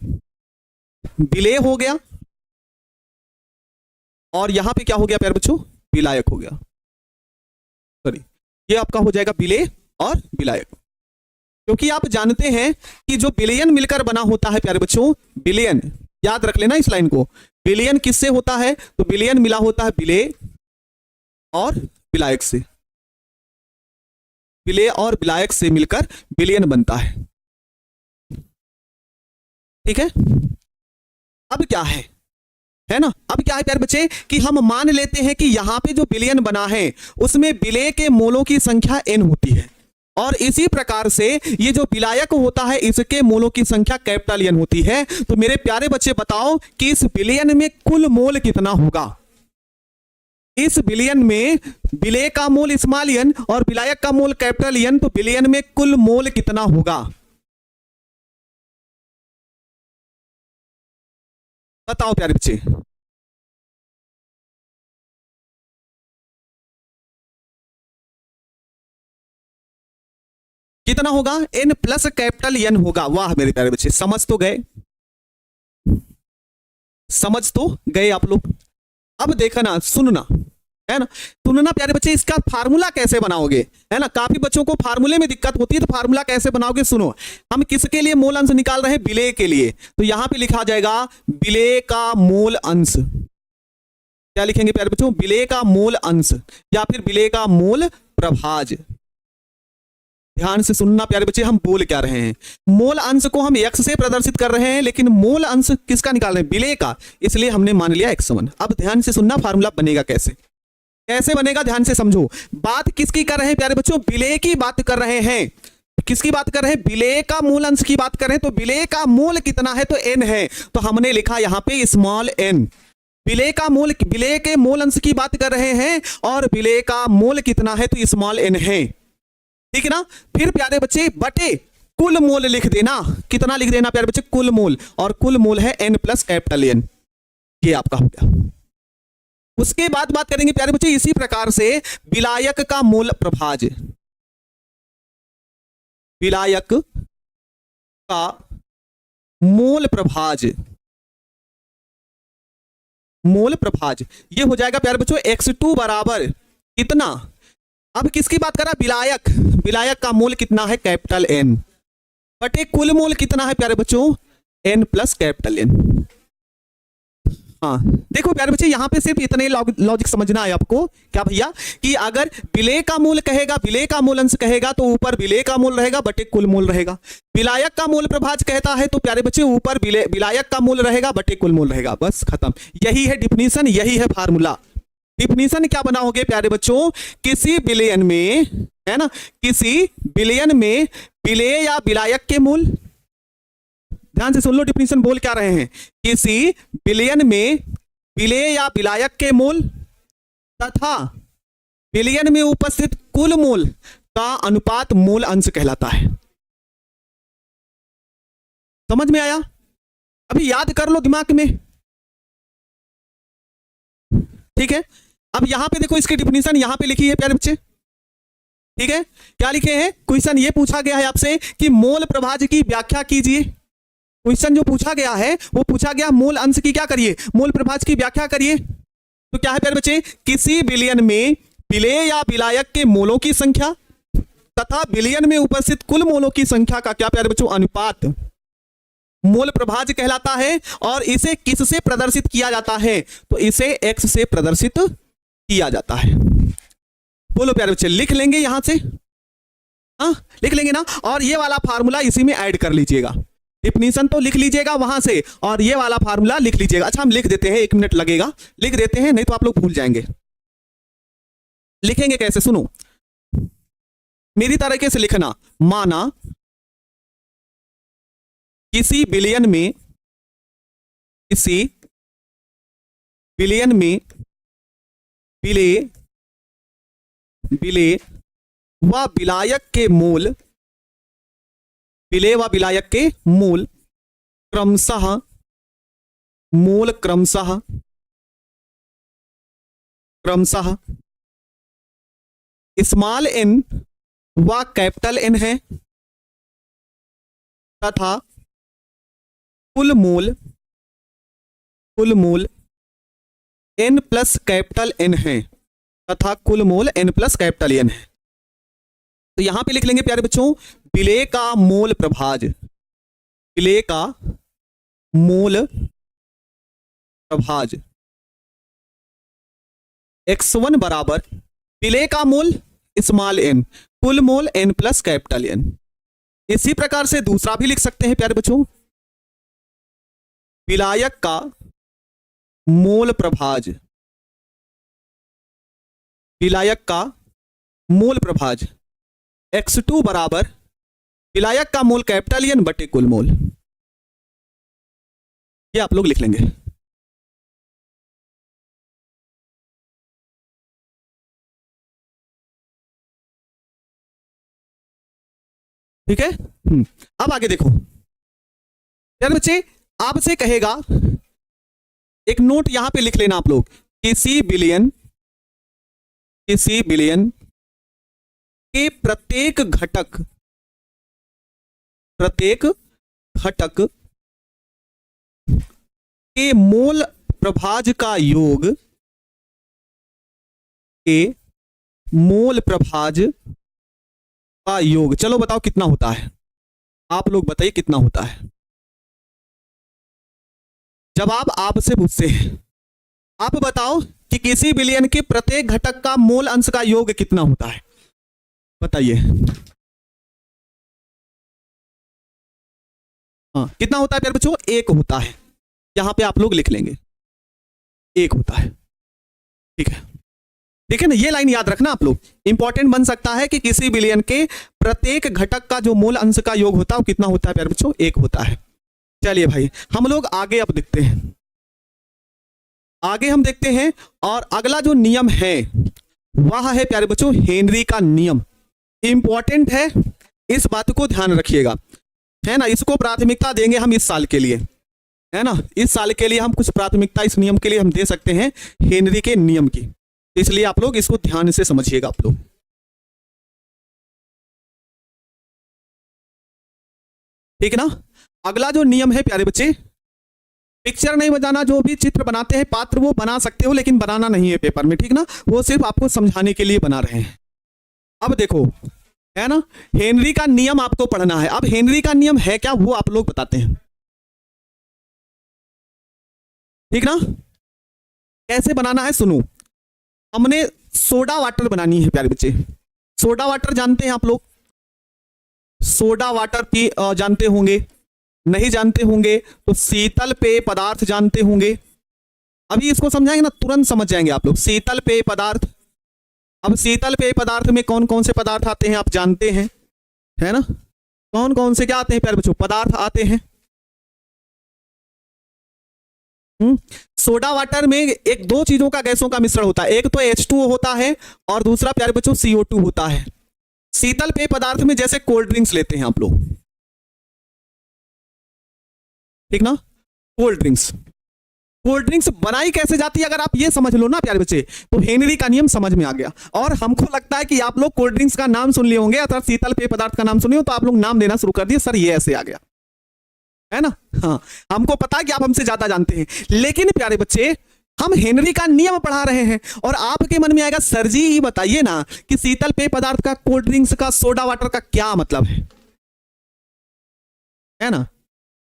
विलेय हो गया और यहां पे क्या हो गया प्यारे बच्चों? विलायक हो गया। सॉरी, ये आपका हो जाएगा विलेय और विलायक, क्योंकि आप जानते हैं कि जो बिलियन मिलकर बना होता है प्यारे बच्चों, बिलियन याद रख लेना इस लाइन को, बिलियन किससे होता है? तो बिलियन मिला होता है विलेय और विलायक से, विलेय और विलायक से मिलकर बिलियन बनता है। ठीक है, अब क्या है ना, अब क्या है प्यारे बच्चे कि हम मान लेते हैं कि यहां पे जो बिलियन बना है उसमें विलेय के मोलों की संख्या n होती है, और इसी प्रकार से ये जो विलायक होता है इसके मोलों की संख्या कैपिटल N होती है। तो मेरे प्यारे बच्चे बताओ कि इस बिलियन में कुल मोल कितना होगा? इस बिलियन में विलेय का मोल स्मॉल n और विलायक का मोल कैपिटल N, तो बिलियन में कुल मोल कितना होगा? बताओ प्यारे बच्चे। कितना होगा, n प्लस कैपिटल N होगा। वाह मेरे प्यारे बच्चे, समझ तो गए, समझ तो गए आप लोग। अब देखना, सुनना, है ना, सुनना प्यारे बच्चे, इसका फार्मूला कैसे बनाओगे, है ना। काफी बच्चों को फार्मूले में दिक्कत होती है, तो फार्मूला कैसे बनाओगे सुनो। हम किसके लिए मोल अंश निकाल रहे हैं, विलेय के लिए। तो यहां पे लिखा जाएगा विलेय का मोल अंश। क्या लिखेंगे प्यारे बच्चों, विलेय का मोल अंश या फिर विलेय का मोल प्रभाज। ध्यान से सुनना प्यारे बच्चे, हम बोल क्या रहे हैं। मोल अंश को हम x से प्रदर्शित कर रहे हैं, लेकिन मोल अंश किसका निकाल रहे हैं, विलेय का, इसलिए हमने मान लिया x1। अब ध्यान से सुनना, फार्मूला बनेगा कैसे, कैसे बनेगा, ध्यान से समझो। बात किसकी कर रहे हैं प्यारे बच्चों, विलेय की बात कर रहे हैं। किसकी बात कर रहे हैं, विलेय का मूल अंश की बात कर रहे हैं। तो विलेय का मूल कितना है, तो n है, तो हमने लिखा यहां पे स्मॉल n। विलेय का मूल, विलेय के मूल अंश की बात कर रहे हैं और विलेय का मूल कितना है, तो स्मॉल n है, ठीक है ना। फिर प्यारे बच्चे बटे कुल मूल लिख देना, कितना लिख देना प्यारे बच्चे, कुल मूल, और कुल मूल है n प्लस कैपिटल N, ये आपका हो गया। उसके बाद बात करेंगे प्यारे बच्चे इसी प्रकार से विलायक का मूल प्रभाज। विलायक का मूल प्रभाज, मूल प्रभाज ये हो जाएगा प्यारे बच्चों x2 बराबर कितना। अब किसकी बात कर रहा है, विलायक, विलायक का मूल कितना है, कैपिटल N, बटे कुल मूल कितना है प्यारे बच्चों, n प्लस कैपिटल N। हाँ देखो प्यारे बच्चे, यहां पे सिर्फ इतने लॉजिक समझना है आपको, क्या भैया, कि अगर विलेय का मूल कहेगा, विलेय का मूल अंश कहेगा, तो ऊपर विलेय का मूल रहेगा बटे कुल मूल रहेगा। विलायक का मूल प्रभाज कहता है, तो प्यारे बच्चे ऊपर विलायक का मूल रहेगा बटे कुल मूल रहेगा, बस खत्म। यही है डिफिनीशन, यही है फार्मूला। डिफिनीशन क्या बनाओगे प्यारे बच्चों, किसी विलयन में, है ना, किसी विलयन में विलेय या विलायक के मूल, ध्यान से सुन लो, डिफिनीशन बोल क्या रहे हैं, किसी विलयन में विलेय या विलायक के मूल तथा विलयन में उपस्थित कुल मूल का अनुपात मूल अंश कहलाता है। समझ में आया, अभी याद कर लो दिमाग में, ठीक है। अब यहां पे देखो, इसकी डिफिनीशन यहां पे लिखी है प्यारे बच्चे, ठीक है। क्या लिखे हैं, क्वेश्चन ये पूछा गया है आपसे कि मोल प्रभाज की व्याख्या कीजिए। क्वेश्चन जो पूछा गया है वो पूछा गया मूल अंश की क्या करिए, मूल प्रभाज की व्याख्या करिए। तो क्या है प्यारे बच्चे, किसी विलयन में विलेय या विलायक के मोलों की संख्या तथा विलयन में उपस्थित कुल मोलों की संख्या का क्या प्यारे बच्चों, अनुपात मूल प्रभाज कहलाता है। और इसे किससे प्रदर्शित किया जाता है, तो इसे x से प्रदर्शित किया जाता है। बोलो प्यारे बच्चे, लिख लेंगे यहां से, हाँ लिख लेंगे ना। और ये वाला फार्मूला इसी में ऐड कर लीजिएगा, डिफिनीशन तो लिख लीजिएगा वहां से, और ये वाला फार्मूला लिख लीजिएगा। अच्छा हम लिख देते हैं, 1 मिनट लगेगा, लिख देते हैं, नहीं तो आप लोग भूल जाएंगे। लिखेंगे कैसे, सुनो मेरी तरीके से लिखना। माना किसी विलयन में, किसी विलयन में विलेय व विलायक के मूल, विलेय व विलायक के मूल क्रमशः स्मॉल n व कैपिटल N है तथा कुल मूल n प्लस कैपिटल N है, तथा कुल मूल n प्लस कैपिटल N है। तो यहां पे लिख लेंगे प्यारे बच्चों, विलेय का मूल प्रभाज, विलेय का मूल प्रभाज x1 बराबर विलेय का मूल स्मॉल n, कुल मूल n प्लस कैपिटल N। इसी प्रकार से दूसरा भी लिख सकते हैं प्यारे बच्चों, विलायक का मूल प्रभाज, विलायक का मूल प्रभाज x2 बराबर विलायक का मूल कैपिटल N बटे कुल मूल। ये आप लोग लिख लेंगे, ठीक है। अब आगे देखो यार बच्चे, आपसे कहेगा, एक नोट यहां पे लिख लेना आप लोग, किसी विलयन के प्रत्येक घटक प्रत्येक घटक के मोल प्रभाज का योग, के मोल प्रभाज का योग, चलो बताओ कितना होता है, आप लोग बताइए कितना होता है। जवाब आपसे पूछते हैं, आप बताओ कि किसी विलयन के प्रत्येक घटक का मोल अंश का योग कितना होता है, बताइए। हाँ कितना होता है प्यारे बच्चों, 1 होता है, यहां पे आप लोग लिख लेंगे 1 होता है, ठीक है। ठीक है ना, ये लाइन याद रखना आप लोग, इंपॉर्टेंट बन सकता है कि किसी विलयन के प्रत्येक घटक का जो मूल अंश का योग होता है वो कितना होता है प्यारे बच्चों, 1 होता है। चलिए भाई हम लोग आगे अब देखते हैं, आगे हम देखते हैं, और अगला जो नियम है वह है प्यारे बच्चों हेनरी का नियम। इंपॉर्टेंट है, इस बात को ध्यान रखिएगा, है ना। इसको प्राथमिकता देंगे हम इस साल के लिए, है ना, इस साल के लिए हम कुछ प्राथमिकता इस नियम के लिए हम दे सकते हैं, हेनरी के नियम की, इसलिए आप लोग इसको ध्यान से समझिएगा आप लोग। ठीक है ना। अगला जो नियम है प्यारे बच्चे, पिक्चर नहीं बनाना, जो भी चित्र बनाते हैं पात्र वो बना सकते हो लेकिन बनाना नहीं है पेपर में, ठीक ना, वो सिर्फ आपको समझाने के लिए बना रहे हैं। अब देखो, है ना, हेनरी का नियम आपको पढ़ना है। अब हेनरी का नियम है क्या वो आप लोग बताते हैं, ठीक ना। कैसे बनाना है सुनो, हमने सोडा वाटर बनानी है प्यारे बच्चे। सोडा वाटर जानते हैं आप लोग, सोडा वाटर पी जानते होंगे, नहीं जानते होंगे तो शीतल पेय पदार्थ जानते होंगे। अभी इसको समझाएंगे ना, तुरंत समझ जाएंगे आप लोग। शीतल पेय पदार्थ, अब शीतल पेय पदार्थ में कौन कौन से पदार्थ आते हैं आप जानते हैं, है ना, कौन कौन से क्या आते हैं प्यारे बच्चों, पदार्थ आते हैं। सोडा वाटर में एक दो चीजों का, गैसों का मिश्रण होता है, एक तो H2O होता है और दूसरा प्यारे बच्चों CO2 होता है। शीतल पेय पदार्थ में जैसे कोल्ड ड्रिंक्स लेते हैं आप लोग, ठीक ना, कोल्ड ड्रिंक्स, कोल्ड ड्रिंक्स बनाई कैसे जाती है अगर आप ये समझ लो ना प्यारे बच्चे, तो हेनरी का नियम समझ में आ गया। और हमको लगता है कि आप लोग कोल्ड ड्रिंक्स का नाम सुन लिए होंगे अथवा शीतल पेय पदार्थ का नाम सुने हो, तो आप लोग नाम देना शुरू कर दिए, सर ये ऐसे आ गया, है ना। हाँ हमको पता है कि आप हमसे ज्यादा जानते हैं, लेकिन प्यारे बच्चे हम हेनरी का नियम पढ़ा रहे हैं और आपके मन में आएगा सर जी ये बताइए ना कि शीतल पेय पदार्थ का, कोल्ड ड्रिंक्स का, सोडा वाटर का क्या मतलब है ना,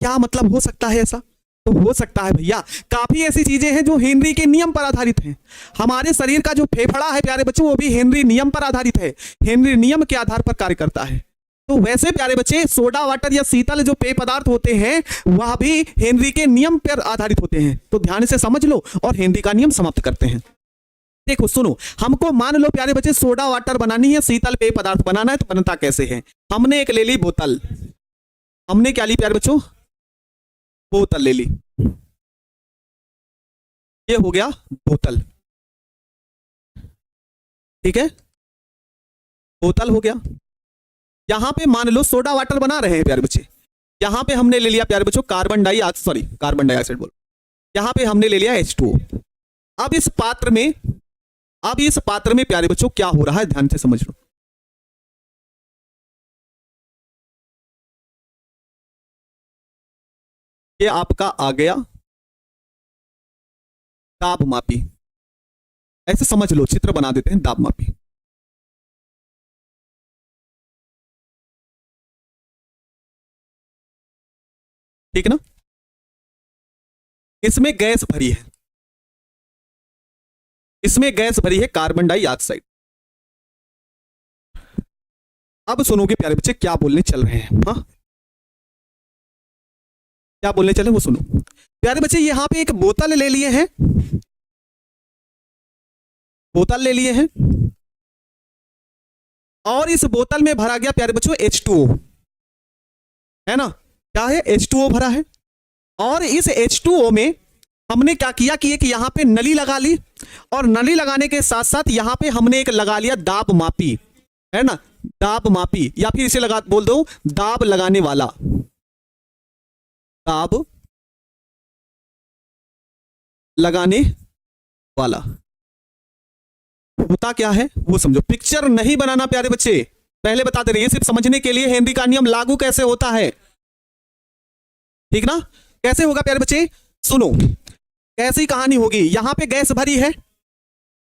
क्या मतलब हो सकता है ऐसा। तो हो सकता है भैया, काफी ऐसी चीजें हैं जो हेनरी के नियम पर आधारित हैं। हमारे शरीर का जो फेफड़ा है प्यारे बच्चों वो भी हेनरी नियम पर आधारित है, हेनरी नियम के आधार पर कार्य करता है। तो वैसे प्यारे बच्चे सोडा वाटर या शीतल जो पेय पदार्थ होते हैं वह भी हेनरी के नियम पर आधारित होते हैं। तो ध्यान से समझ लो और हेनरी का नियम समाप्त करते हैं। देखो सुनो, हमको मान लो प्यारे बच्चे सोडा वाटर बनानी है, शीतल पेय पदार्थ बनाना है, तो बनता कैसे है। हमने एक ले ली बोतल, हमने क्या ली प्यारे बच्चों, बोतल ले ली, ये हो गया बोतल, ठीक है, बोतल हो गया। यहां पे मान लो सोडा वाटर बना रहे हैं प्यारे बच्चे, यहां पे हमने ले लिया प्यारे बच्चों कार्बन डाइऑक्साइड बोलो, यहां पे हमने ले लिया H2O। अब इस पात्र में प्यारे बच्चों क्या हो रहा है ध्यान से समझ लो। ये आपका आ गया दाब मापी, ऐसे समझ लो, चित्र बना देते हैं दाब मापी, ठीक है ना। इसमें गैस भरी है, इसमें गैस भरी है कार्बन डाइऑक्साइड। अब सुनोगे प्यारे बच्चे क्या बोलने चल रहे हैं, हाँ क्या बोलने चले वो सुनो प्यारे बच्चे। यहां पे एक बोतल ले लिए हैं, बोतल ले लिए हैं और इस बोतल में भरा गया प्यारे बच्चों H2O, है ना, क्या है H2O भरा है। और इस H2O में हमने क्या किया कि एक यहां पे नली लगा ली और नली लगाने के साथ साथ यहां पे हमने एक लगा लिया दाब मापी, है ना, दाब मापी, या फिर इसे बोल दो दाब लगाने वाला, दाब लगाने वाला होता क्या है वो समझो। पिक्चर नहीं बनाना प्यारे बच्चे, पहले बता दे रहे हैं, सिर्फ समझने के लिए हेनरी का नियम लागू कैसे होता है ठीक ना। कैसे होगा प्यारे बच्चे, सुनो कैसी कहानी होगी। यहां पे गैस भरी है,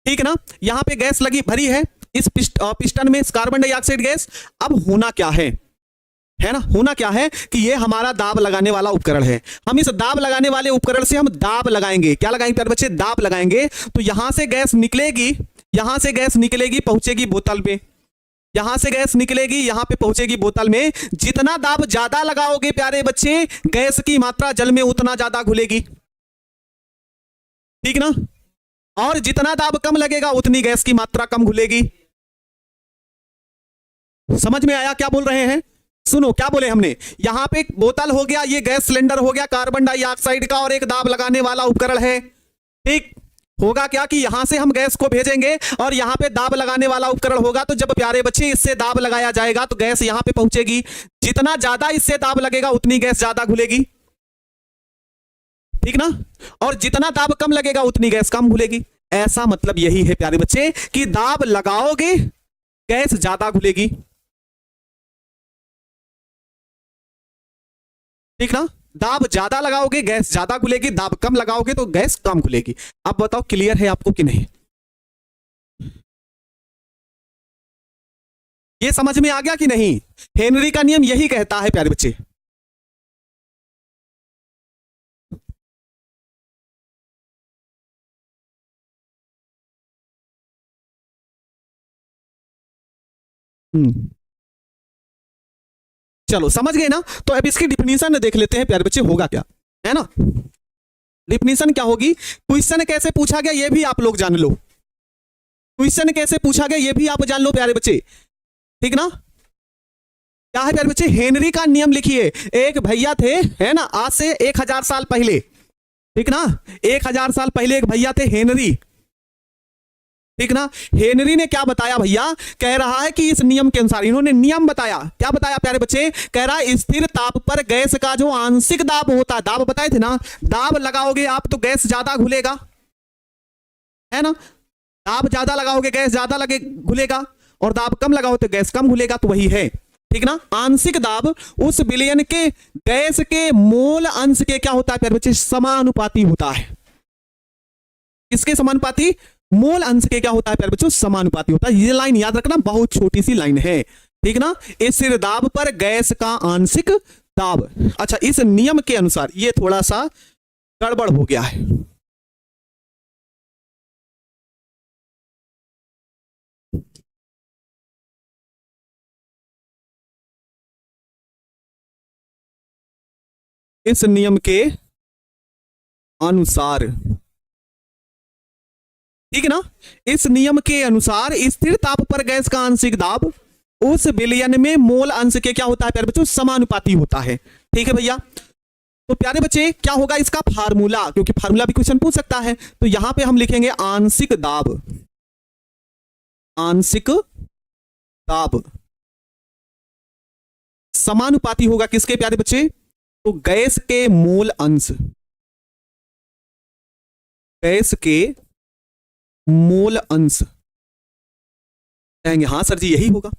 ठीक ना, यहां पे गैस लगी भरी है इस पिस्टन में, कार्बन डाइऑक्साइड गैस। अब होना क्या है ना, होना क्या है कि ये हमारा दाब लगाने वाला उपकरण है। हम इस दाब लगाने वाले उपकरण से हम दाब लगाएंगे। क्या लगाएंगे प्यारे बच्चे, दाब लगाएंगे। तो यहां से गैस निकलेगी, यहां से गैस निकलेगी, पहुंचेगी बोतल में, यहां से गैस निकलेगी, यहां पे पहुंचेगी बोतल में। जितना दाब ज्यादा लगाओगे प्यारे बच्चे, गैस की मात्रा जल में उतना ज्यादा घुलेगी, ठीक ना। और जितना दाब कम लगेगा उतनी गैस की मात्रा कम घुलेगी। समझ में आया क्या बोल रहे हैं। सुनो क्या बोले हमने, यहां पे एक बोतल हो गया, ये गैस सिलेंडर हो गया कार्बन डाइऑक्साइड का, और एक दाब लगाने वाला उपकरण है, ठीक। होगा क्या कि यहां से हम गैस को भेजेंगे और यहां पे दाब लगाने वाला उपकरण होगा। तो जब प्यारे बच्चे इससे दाब लगाया जाएगा तो गैस यहां पे पहुंचेगी। जितना ज्यादा इससे दाब लगेगा उतनी गैस ज्यादा घुलेगी, ठीक ना। और जितना दाब कम लगेगा उतनी गैस कम घुलेगी। ऐसा मतलब यही है प्यारे बच्चे कि दाब लगाओगे गैस ज्यादा घुलेगी, ठीक ना। दाब ज्यादा लगाओगे गैस ज्यादा घुलेगी, दाब कम लगाओगे तो गैस कम घुलेगी। अब बताओ क्लियर है आपको कि नहीं, ये समझ में आ गया कि नहीं। हेनरी का नियम यही कहता है प्यारे बच्चे। चलो समझ गए ना। तो अब इसकी डिफिनीशन देख लेते हैं प्यारे बच्चे, होगा क्या, है ना। डिफिनीशन क्या होगी, क्वेश्चन कैसे पूछा गया ये भी आप लोग जान लो, क्वेश्चन कैसे पूछा गया ये भी आप जान लो प्यारे बच्चे, ठीक ना। क्या है प्यारे बच्चे, हेनरी का नियम लिखिए। एक भैया थे, है ना, आज से 1000 साल पहले, ठीक ना, 1000 साल पहले एक भैया थे हेनरी, ठीक ना। हेनरी ने क्या बताया भैया, कह रहा है कि इस नियम के अनुसार, इन्होंने नियम बताया। क्या बताया प्यारे बच्चे, कह रहा है स्थिर ताप पर गैस का जो आंशिक दाब होता है, दाब बताए थे ना, दाब लगाओगे आप तो गैस ज्यादा घुलेगा, है ना। दाब ज्यादा लगाओगे गैस ज्यादा लगे घुलेगा, और दाब कम लगाओ तो गैस कम घुलेगा। तो वही है, ठीक ना। आंशिक दाब उस विलयन के गैस के मोल अंश के क्या होता है प्यारे बच्चे, समानुपाती होता है। किसके समानुपाती, मोल अंश के क्या होता है प्यारे बच्चों, समानुपाती होता है। ये लाइन याद रखना, बहुत छोटी सी लाइन है, ठीक ना। स्थिर दाब पर गैस का आंशिक दाब। अच्छा, इस नियम के अनुसार ये थोड़ा सा गड़बड़ हो गया है। इस नियम के अनुसार, ठीक है ना, इस नियम के अनुसार स्थिर ताप पर गैस का आंशिक दाब उस विलयन में मोल अंश के क्या होता है प्यारे बच्चों, समानुपाती होता है, ठीक है भैया। तो प्यारे बच्चे क्या होगा इसका फार्मूला, क्योंकि फार्मूला भी क्वेश्चन पूछ सकता है। तो यहां पे हम लिखेंगे आंशिक दाब, आंशिक दाब समानुपाती होगा किसके प्यारे बच्चे, तो गैस के मोल अंश, गैस के मोल अंश। कहेंगे हाँ सर जी यही होगा।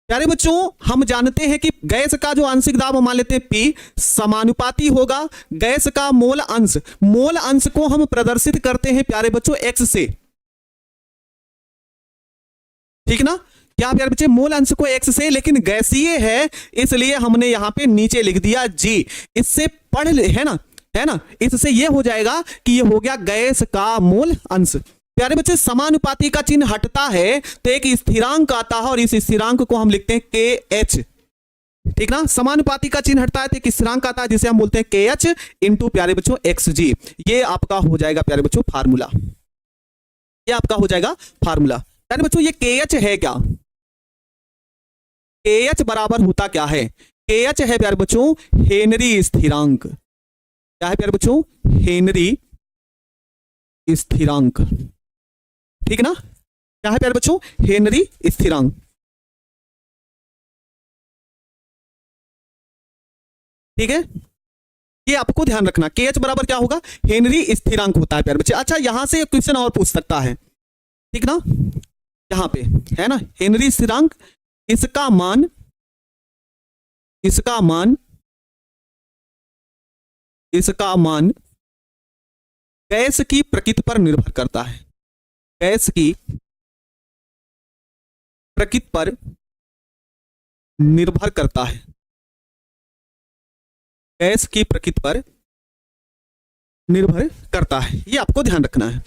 प्यारे बच्चों हम जानते हैं कि गैस का जो आंशिक दाब मान लेते हैं P समानुपाती होगा गैस का मोल अंश। मोल अंश को हम प्रदर्शित करते हैं प्यारे बच्चों X से, ठीक ना। क्या प्यारे बच्चे, मोल अंश को X से, लेकिन गैसीय है इसलिए हमने यहां पे नीचे लिख दिया G। इससे पढ़ ले, है ना, इससे ये हो जाएगा कि ये हो गया गैस का मोल अंश। प्यारे बच्चे समानुपाती का चिन्ह हटता है तो एक स्थिरांक आता है, और इस स्थिरांक को हम लिखते हैं KH, ठीक ना। समानुपाती का चिन्ह हटता है तो एक स्थिरांक आता है जिसे हम बोलते हैं KH इंटू प्यारे बच्चों XG। ये आपका हो जाएगा प्यारे बच्चों फार्मूला, ये आपका हो जाएगा फार्मूला। प्यारे बच्चों ये KH है क्या, KH बराबर होता क्या है, KH है प्यारे बच्चों हेनरी स्थिरांक। क्या है प्यारे बच्चों, हेनरी स्थिरांक, ठीक ना। क्या है प्यारे बच्चों, हेनरी स्थिरांक, ठीक है। ये आपको ध्यान रखना, KH बराबर क्या होगा, हेनरी स्थिरांक होता है प्यारे बच्चे। अच्छा यहां से क्वेश्चन और पूछ सकता है, ठीक ना, यहां पे है ना हेनरी स्थिरांक, इसका मान इसका मान गैस की प्रकृति पर निर्भर करता है। गैस की प्रकृति पर निर्भर करता है। गैस की प्रकृति पर निर्भर करता है, ये आपको ध्यान रखना है।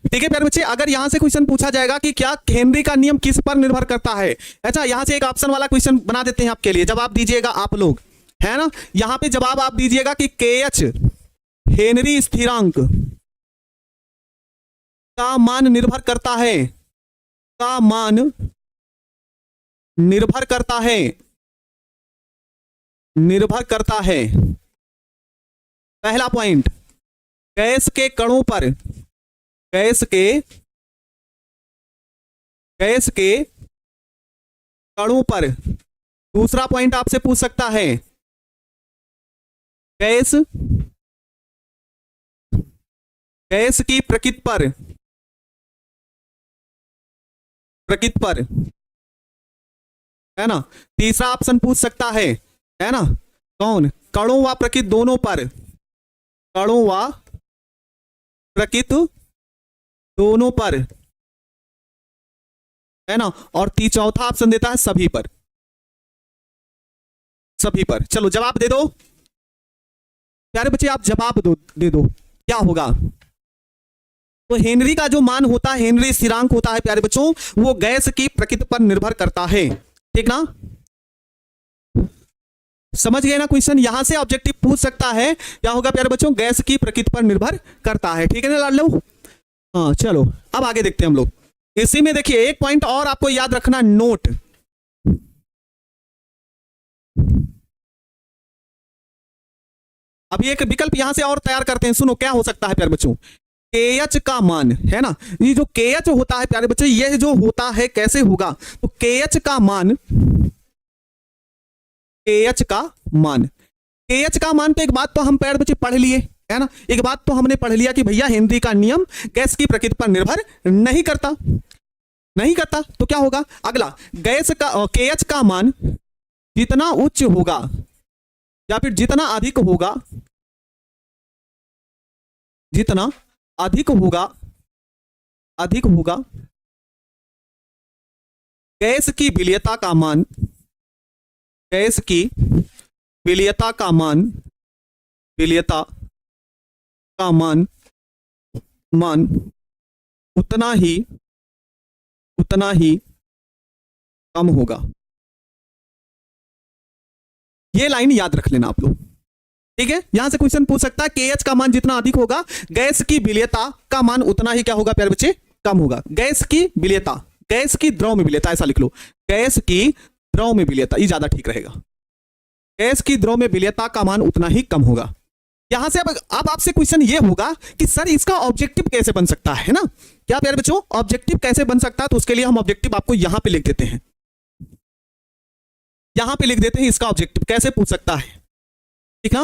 ठीक है प्यारे बच्चे, अगर यहां से क्वेश्चन पूछा जाएगा कि क्या हेनरी का नियम किस पर निर्भर करता है, अच्छा यहां से एक ऑप्शन वाला क्वेश्चन बना देते हैं आपके लिए। जवाब दीजिएगा आप लोग, है ना। यहां पे जवाब आप दीजिएगा कि KH हेनरी स्थिरांक का मान निर्भर करता है, का मान निर्भर करता है, निर्भर करता है। पहला पॉइंट, गैस के कणों पर, गैस के कणों पर। दूसरा पॉइंट आपसे पूछ सकता है, गैस की प्रकृति पर, है ना। तीसरा ऑप्शन पूछ सकता है ना, कौन, कणों व प्रकृति दोनों पर, कणों व प्रकृति दोनों पर, है ना। और चौथा ऑप्शन देता है सभी पर, सभी पर। चलो जवाब दे दो प्यारे बच्चे, आप जवाब दे दो क्या होगा। तो हेनरी का जो मान होता है, हेनरी स्थिरांक होता है प्यारे बच्चों, वो गैस की प्रकृति पर निर्भर करता है। ठीक ना, समझ गए ना क्वेश्चन। यहां से ऑब्जेक्टिव पूछ सकता है, क्या होगा प्यारे बच्चों, गैस की प्रकृति पर निर्भर करता है। ठीक है ना लाड लो। हाँ चलो अब आगे देखते हैं हम लोग। इसी में देखिए एक पॉइंट और आपको याद रखना, नोट। अभी एक विकल्प यहां से और तैयार करते हैं, सुनो क्या हो सकता है प्यारे बच्चों। KH का मान, है ना, ये जो KH होता है प्यारे बच्चे, ये जो होता है कैसे होगा, तो KH का मान, KH का मान, KH का मान। तो एक बात तो हम प्यारे बच्चे पढ़ लिए, है ना, एक बात तो हमने पढ़ लिया कि भैया हेनरी का नियम गैस की प्रकृति पर निर्भर नहीं करता, नहीं करता। तो क्या होगा अगला, गैस का KH का मान जितना उच्च होगा या फिर जितना अधिक होगा, जितना अधिक होगा, अधिक होगा, गैस की विलेयता का मान, गैस की विलेयता का मान, विलेयता का मान, मान उतना ही कम होगा। ये लाइन याद रख लेना आप लोग, ठीक है। यहां से क्वेश्चन पूछ सकता है, KH का मान जितना अधिक होगा, गैस की विलेयता का मान उतना ही क्या होगा प्यारे बच्चे, कम होगा। गैस की विलेयता, गैस की द्रव में विलेयता, ऐसा लिख लो, गैस की द्रव में विलेयता, ये ज्यादा ठीक रहेगा। गैस की द्रव में विलेयता का मान उतना ही कम होगा। यहां से अब आपसे क्वेश्चन ये होगा कि सर इसका ऑब्जेक्टिव कैसे बन सकता है ना, क्या प्यारे बच्चों ऑब्जेक्टिव कैसे बन सकता है। तो उसके लिए हम ऑब्जेक्टिव आपको यहां पे लिख देते हैं, यहां पे लिख देते हैं इसका ऑब्जेक्टिव कैसे पूछ सकता है। ठीक है,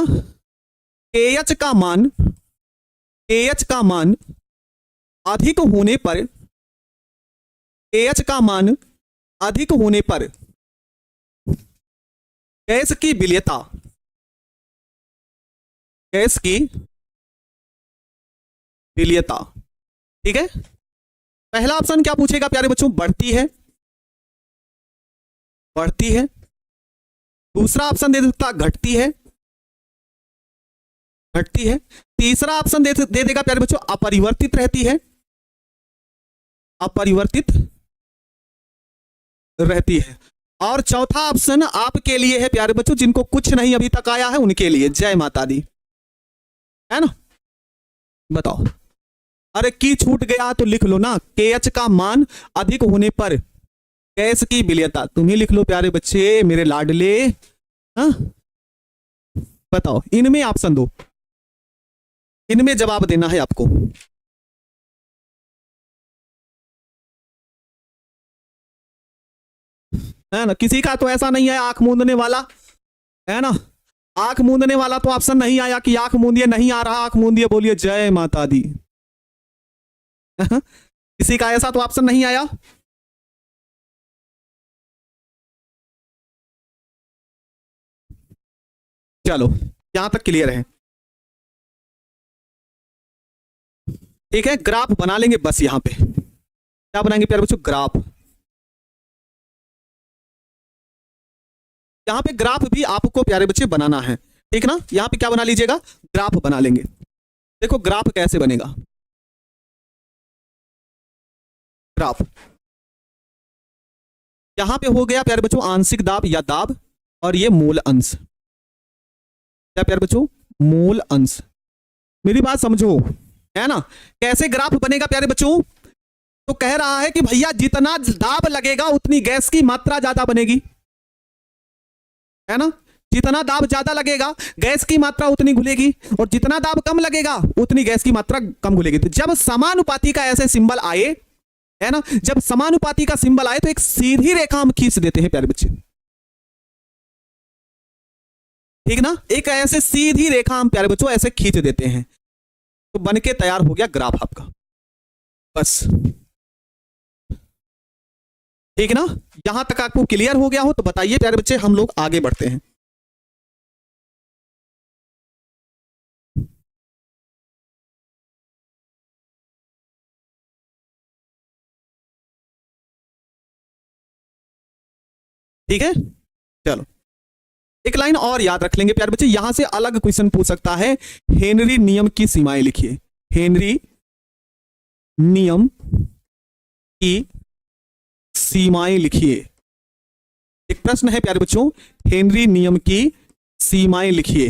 KH का मान, KH का मान अधिक होने पर, KH का मान अधिक होने पर गैस की विलेयता, गैस की विलेयता, ठीक है। पहला ऑप्शन क्या पूछेगा प्यारे बच्चों, बढ़ती है, बढ़ती है। दूसरा ऑप्शन दे देता घटती है, घटती है। तीसरा ऑप्शन दे देगा प्यारे बच्चों अपरिवर्तित रहती है, अपरिवर्तित रहती है। और चौथा ऑप्शन आपके लिए है प्यारे बच्चों, जिनको कुछ नहीं अभी तक आया है उनके लिए, जय माता दी, है ना। बताओ, अरे की छूट गया तो लिख लो ना, KH का मान अधिक होने पर गैस की विलेयता, तुम ही लिख लो प्यारे बच्चे मेरे लाडले। हाँ बताओ, इनमें ऑप्शन दो, इनमें जवाब देना है आपको। है ना, किसी का तो ऐसा नहीं है आंख मूंदने वाला, है ना, आंख मूंदने वाला तो ऑप्शन नहीं आया कि आंख मूंदिए, नहीं आ रहा आंख मूंदिए, बोलिए जय माता दी। किसी का ऐसा तो ऑप्शन नहीं आया। चलो यहां तक क्लियर है? ठीक है, ग्राफ बना लेंगे बस। यहां पे क्या बनाएंगे प्यारे बच्चों? ग्राफ। यहां पे ग्राफ भी आपको प्यारे बच्चे बनाना है, ठीक ना? यहां पे क्या बना लीजिएगा? ग्राफ बना लेंगे। देखो ग्राफ कैसे बनेगा। ग्राफ यहां पे हो गया प्यारे बच्चों आंशिक दाब या दाब, और ये मूल अंश। क्या प्यारे बच्चों? मूल अंश। मेरी बात समझो, है ना? कैसे ग्राफ बनेगा प्यारे बच्चों? तो कह रहा है कि भैया जितना दाब लगेगा उतनी गैस की मात्रा ज्यादा बनेगी, है ना? जितना दाब ज्यादा लगेगा गैस की मात्रा उतनी घुलेगी, और जितना दाब कम लगेगा उतनी गैस की मात्रा कम घुलेगी। तो जब समानुपाती का ऐसे सिंबल आए, है ना, जब समानुपाती का सिंबल आए तो एक सीधी रेखा हम खींच देते हैं प्यारे बच्चे, ठीक ना? एक ऐसे सीधी रेखा हम प्यारे बच्चों ऐसे खींच देते हैं, तो बनके तैयार हो गया ग्राफ आपका, बस। ठीक ना? यहां तक आपको क्लियर हो गया हो तो बताइए प्यारे बच्चे, हम लोग आगे बढ़ते हैं। ठीक है, चलो एक लाइन और याद रख लेंगे प्यारे बच्चे, यहां से अलग क्वेश्चन पूछ सकता है। हेनरी नियम की सीमाएं लिखिए। हेनरी नियम की सीमाएं लिखिए। एक प्रश्न है प्यारे बच्चों, हेनरी नियम की सीमाएं लिखिए।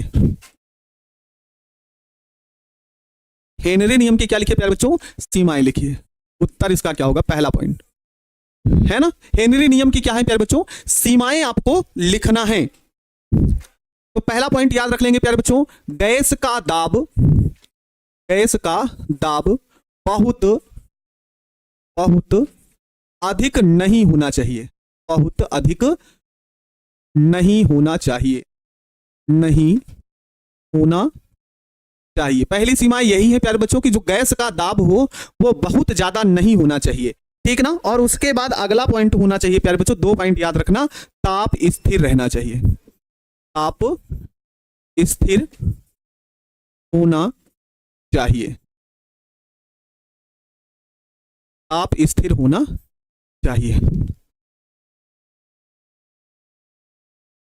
हेनरी नियम की क्या लिखिए प्यारे बच्चों? सीमाएं लिखिए। उत्तर इसका क्या होगा? पहला पॉइंट, है ना? हेनरी नियम की क्या है प्यारे बच्चों? सीमाएं आपको लिखना है। तो पहला पॉइंट याद रख लेंगे प्यारे बच्चों, गैस का दाब, गैस का दाब बहुत बहुत अधिक नहीं होना चाहिए, बहुत अधिक नहीं होना चाहिए, नहीं होना चाहिए। पहली सीमा यही है प्यारे बच्चों कि जो गैस का दाब हो वो बहुत ज्यादा नहीं होना चाहिए, ठीक ना? और उसके बाद अगला पॉइंट होना चाहिए प्यारे बच्चों, 2 पॉइंट याद रखना, ताप स्थिर रहना चाहिए, ताप स्थिर होना चाहिए, ताप स्थिर होना चाहिए।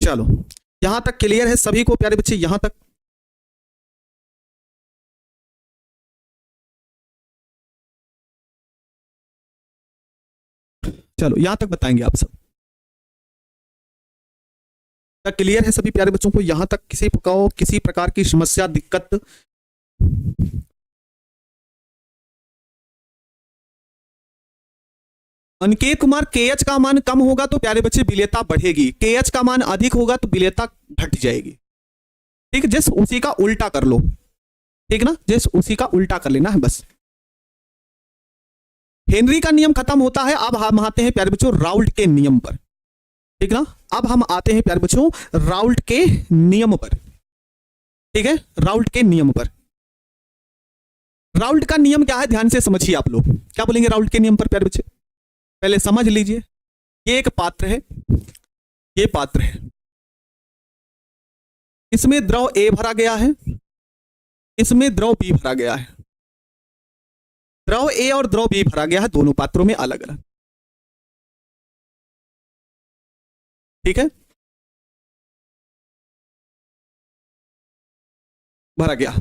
चलो यहां तक क्लियर है सभी को प्यारे बच्चे? यहां तक चलो यहां तक बताएंगे आप सब। क्या क्लियर है सभी प्यारे बच्चों को? यहां तक किसी प्रकार की समस्या, दिक्कत? अनिकेत कुमार, केएच का मान कम होगा तो प्यारे बच्चे विलेयता बढ़ेगी, केएच का मान अधिक होगा तो विलेयता घट जाएगी। ठीक है, जस्ट उसी का उल्टा कर लो, ठीक ना? जस्ट उसी का उल्टा कर लेना है बस। हेनरी का नियम खत्म होता है, अब हम आते हैं प्यारे बच्चों राउल्ट के नियम पर, ठीक ना? अब हम आते हैं प्यारे बच्चों राउल्ट के नियम पर, ठीक है? राउल्ट के नियम पर। राउल्ट का नियम क्या है ध्यान से समझिए आप लोग। क्या बोलेंगे राउल्ट के नियम पर प्यारे बच्चे? पहले समझ लीजिए, ये एक पात्र है, ये पात्र है, इसमें द्रव ए भरा गया है, इसमें द्रव बी भरा गया है। द्रव ए और द्रव बी भरा गया है दोनों पात्रों में अलग अलग, ठीक है? भरा गया।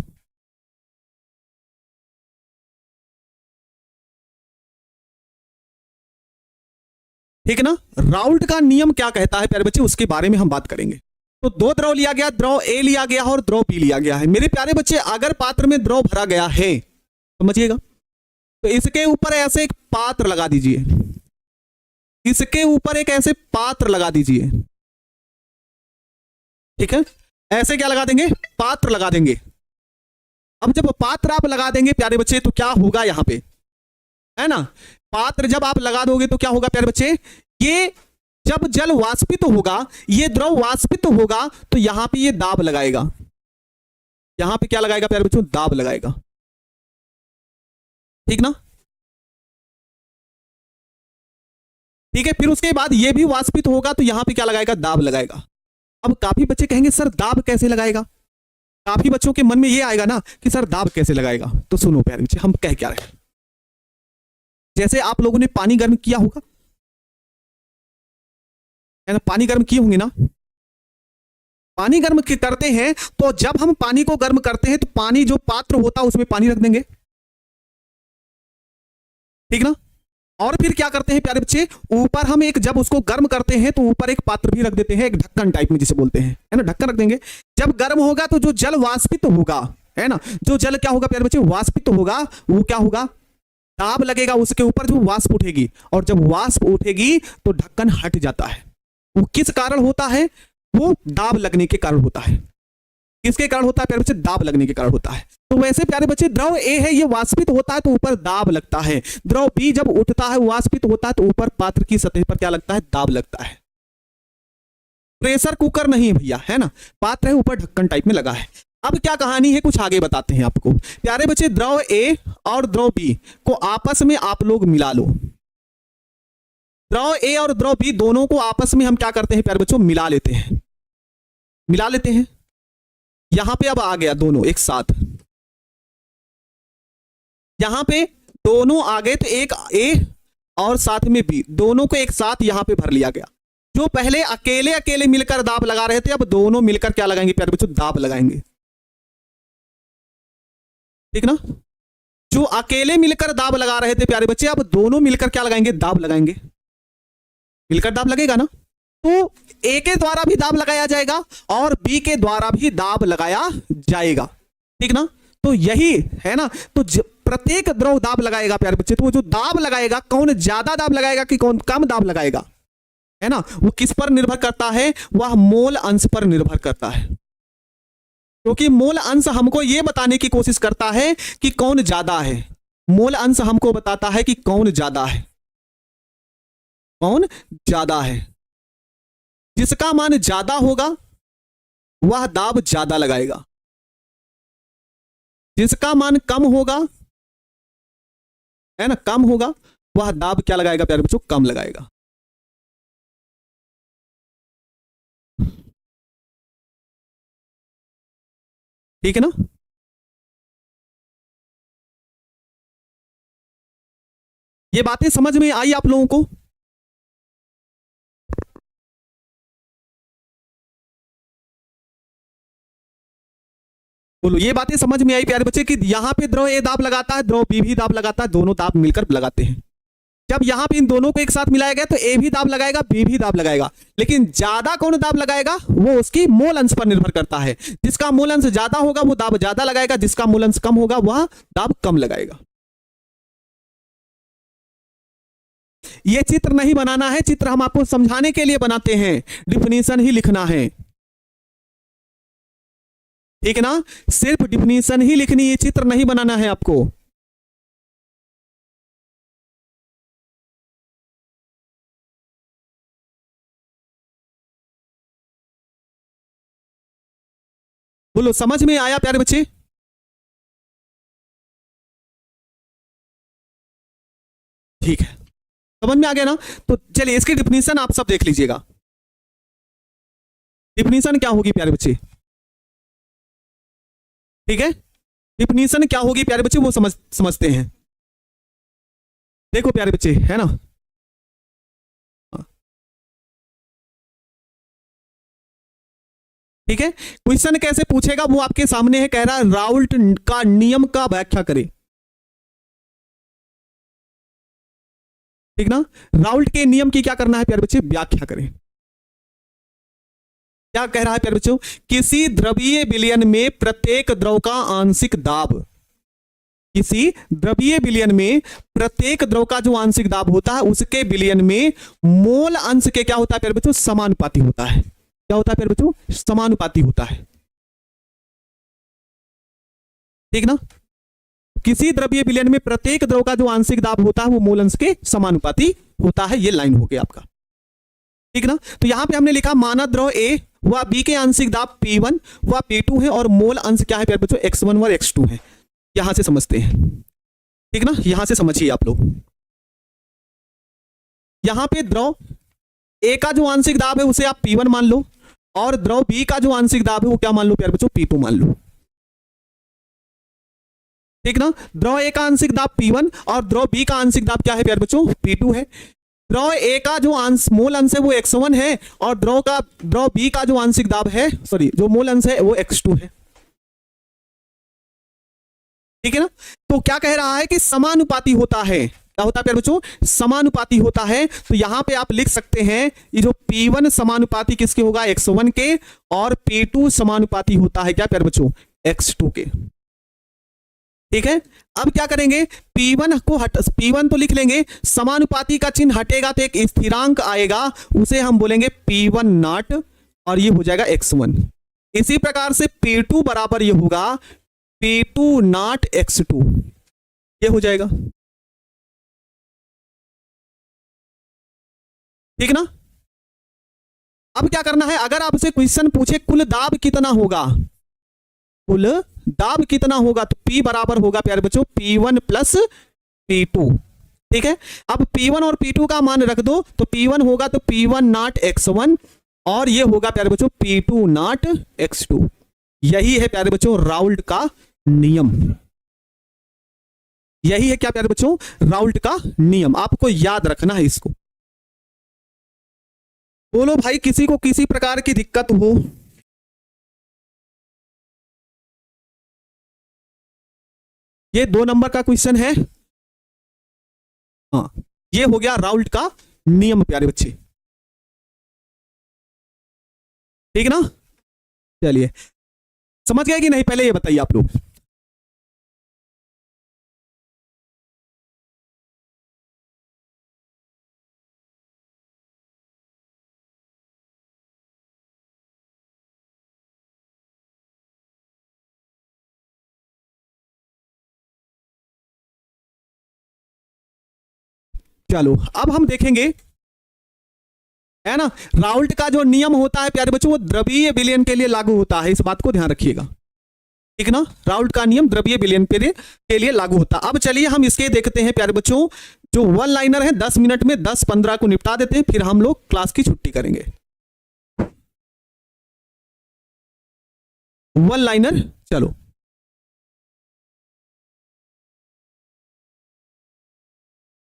ठीक ना? राउल्ट का नियम क्या कहता है प्यारे बच्चे, उसके बारे में हम बात करेंगे। तो 2 द्रव लिया गया, द्रव ए लिया गया और द्रव बी लिया गया है। मेरे प्यारे बच्चे अगर पात्र में द्रव भरा गया है, समझिएगा, तो इसके ऊपर ऐसे एक पात्र लगा दीजिए, इसके ऊपर एक ऐसे पात्र लगा दीजिए, ठीक है? ऐसे क्या लगा देंगे? पात्र लगा देंगे। अब जब पात्र आप लगा देंगे प्यारे बच्चे तो क्या होगा यहां पे, है ना? पात्र जब आप लगा दोगे तो क्या होगा प्यारे बच्चे? ये जब जल वाष्पित होगा, ये द्रव वाष्पित होगा, तो यहां पे ये दाब लगाएगा, यहां पे क्या लगाएगा प्यारे बच्चों? दाब लगाएगा, ठीक ना? ठीक है, फिर उसके बाद ये भी वाष्पित होगा तो यहां पे क्या लगाएगा? दाब लगाएगा। अब काफी बच्चे कहेंगे सर दाब कैसे लगाएगा? काफी बच्चों के मन में ये आएगा ना कि सर दाब कैसे लगाएगा, तो सुनो प्यारे बच्चे हम कह क्या रहे हैं। जैसे आप लोगों ने पानी गर्म किया होगा, है ना, पानी गर्म किए होंगे ना। पानी गर्म करते हैं तो जब हम पानी को गर्म करते हैं तो पानी जो पात्र होता है उसमें पानी रख देंगे, ठीक ना। और फिर क्या करते हैं प्यारे बच्चे, ऊपर हम एक, जब उसको गर्म करते हैं तो ऊपर एक पात्र भी रख देते हैं, एक ढक्कन टाइप में जिसे बोलते हैं, है ना, ढक्कन रख देंगे। जब गर्म होगा तो जो जल वाष्पित होगा, है ना, जो जल क्या होगा प्यारे बच्चे, वाष्पित होगा, वो क्या होगा, दाब लगेगा उसके ऊपर, जो वाष्प उठेगी, और जब वाष्प उठेगी तो ढक्कन हट जाता है। वो किस कारण होता है, वो दाब लगने के कारण होता है। किसके कारण होता है प्यारे बच्चे, दाब लगने के कारण होता है। तो वैसे प्यारे बच्चे द्रव ए है, ये वाष्पित होता है तो ऊपर दाब लगता है। द्रव बी जब उठता है, वाष्पित होता है तो ऊपर पात्र की सतह पर क्या लगता है, दाब लगता है। प्रेशर कुकर नहीं भैया, है ना, पात्र है ऊपर ढक्कन टाइप में लगा है। अब क्या कहानी है, कुछ आगे बताते हैं आपको। प्यारे बच्चे द्रव ए और द्रव बी को आपस में आप लोग मिला लो। द्रव ए और द्रव बी दोनों को आपस में हम क्या करते हैं प्यारे बच्चों, मिला लेते हैं, मिला लेते हैं। यहां पे अब आ गया दोनों एक साथ, यहां पे दोनों आ गए तो एक ए और साथ में बी, दोनों को एक साथ यहां पे भर लिया गया। जो पहले अकेले अकेले मिलकर दाब लगा रहे थे, अब दोनों मिलकर क्या लगाएंगे प्यारे बच्चों, दाब लगाएंगे, ठीक ना। जो अकेले मिलकर दाब लगा रहे थे प्यारे बच्चे, अब दोनों मिलकर क्या लगाएंगे, दाब लगाएंगे, मिलकर दाब लगेगा ना। तो ए के द्वारा भी दाब लगाया जाएगा और बी के द्वारा भी दाब लगाया जाएगा, ठीक ना। तो यही है ना, तो प्रत्येक द्रव दाब लगाएगा प्यारे बच्चे। तो वो जो दाब लगाएगा, कौन ज्यादा दाब लगाएगा कि कौन कम दाब लगाएगा, है ना, वो किस पर निर्भर करता है, वह मोल अंश पर निर्भर करता है। क्योंकि मोल अंश हमको ये बताने की कोशिश करता है कि कौन ज्यादा है। मोल अंश हमको बताता है कि कौन ज्यादा है, कौन ज्यादा है। जिसका मान ज्यादा होगा वह दाब ज्यादा लगाएगा, जिसका मान कम होगा, है ना, कम होगा, वह दाब क्या लगाएगा प्यारे बच्चों, कम लगाएगा। ठीक है ना। ये बातें समझ में आई आप लोगों को। बोलो, ये बातें समझ में आई प्यारे बच्चे कि यहां पे द्रव ए दाब लगाता है, द्रव बी भी दाब लगाता है, दोनों दाब मिलकर लगाते हैं। जब यहां पे इन दोनों को एक साथ मिलाया गया तो ए भी दाब लगाएगा, बी भी दाब लगाएगा, लेकिन ज्यादा कौन दाब लगाएगा, वो उसकी मोल अंश पर निर्भर करता है। जिसका मोल अंश ज्यादा होगा वो दाब ज्यादा लगाएगा, जिसका मोल अंश कम होगा वह दाब कम लगाएगा। ये चित्र नहीं बनाना है, चित्र हम आपको समझाने के लिए बनाते हैं, डिफिनीशन ही लिखना है, ठीक है ना। सिर्फ डिफिनीशन ही लिखनी, ये चित्र नहीं बनाना है आपको। बोलो, समझ में आया प्यारे बच्चे। ठीक है, समझ में आ गया ना। तो चलिए इसकी डिफिनीशन आप सब देख लीजिएगा। डिफिनीशन क्या होगी प्यारे बच्चे, ठीक है, डिफिनीशन क्या होगी प्यारे बच्चे वो समझते हैं। देखो प्यारे बच्चे, है ना, ठीक है। क्वेश्चन कैसे पूछेगा वो आपके सामने है, कह रहा है राउल्ट का नियम का व्याख्या करें, ठीक ना। राउल्ट के नियम की क्या करना है प्यारे बच्चे, व्याख्या करें। क्या कह रहा है प्यारे बच्चों, किसी द्रवीय विलयन में प्रत्येक द्रव का आंशिक दाब, किसी द्रवीय विलयन में प्रत्येक द्रव का जो आंशिक दाब होता है उसके विलयन में मोल अंश के क्या होता है प्यारे बच्चों, समानुपाती होता है। क्या होता है प्यारे बच्चों, समानुपाती होता है, ठीक ना। किसी द्रवीय विलयन में प्रत्येक द्रव का जो आंशिक दाब होता है वो मोल अंश के समानुपाती होता है। ये लाइन हो गया आपका, ठीक ना। तो यहां पे हमने लिखा मानक द्रव ए वह बी के आंशिक दाब P1 वह P2 है और मोल अंश क्या है प्यारे बच्चों, X1 व X2 है। यहां से समझते हैं, ठीक ना, यहां से समझिए आप लोग। यहां पे द्रव ए का जो आंशिक दाब है उसे आप P1 मान लो और द्रव बी का जो आंशिक दाब है वो क्या मान लो प्यारे बच्चों, P2 मान लो। ठीक ना। द्रव ए का आंशिक दाब P1 और द्रव बी का आंशिक दाब क्या है प्यारे बच्चों, P2 है। द्रव ए का जो मोल अंश है वो x1 है और द्रव बी का जो आंशिक दाब है, सॉरी जो मोल अंश है वो x2 है। ठीक है ना। तो क्या कह रहा है कि समानुपाती होता है। क्या होता है प्यारे बच्चों, समानुपाती होता है। तो यहां पे आप लिख सकते हैं ये जो P1 समानुपाती किसके होगा, x1 के, और P2 समानुपाती होता है क्या प्यारे बच्चों, x2 के। ठीक है। अब क्या करेंगे, P1 तो लिख लेंगे, समानुपाती का चिन्ह हटेगा तो एक स्थिरांक आएगा, उसे हम बोलेंगे P1 नॉट और ये हो जाएगा x1। इसी प्रकार से P2 बराबर ये होगा P2 नॉट x2, ये हो जाएगा। ठीक ना। अब क्या करना है, अगर आपसे क्वेश्चन पूछे कुल दाब कितना होगा, कुल दाब कितना होगा, तो P बराबर होगा प्यारे बच्चों P1 प्लस P2। ठीक है। अब P1 और P2 का मान रख दो, तो P1 होगा तो P1 नॉट x1 और ये होगा प्यारे बच्चों P2 नॉट x2। यही है प्यारे बच्चों राउल्ट का नियम। यही है क्या प्यारे बच्चों, राउल्ट का नियम। आपको याद रखना है इसको। बोलो भाई किसी को किसी प्रकार की दिक्कत हो। ये 2 नंबर का क्वेश्चन है। हाँ, ये हो गया राउल्ट का नियम प्यारे बच्चे। ठीक ना। चलिए, समझ गए कि नहीं, पहले ये बताइए आप लोग। चलो अब हम देखेंगे, है ना, राउल्ट का जो नियम होता है प्यारे बच्चों वो द्रवीय विलयन के लिए लागू होता है, इस बात को ध्यान रखिएगा। ठीक ना। राउल्ट का नियम द्रवीय विलयन के लिए लागू होता है। अब चलिए हम इसके देखते हैं प्यारे बच्चों, जो वन लाइनर है 10 मिनट में 10-15 को निपटा देते हैं, फिर हम लोग क्लास की छुट्टी करेंगे। वन लाइनर, चलो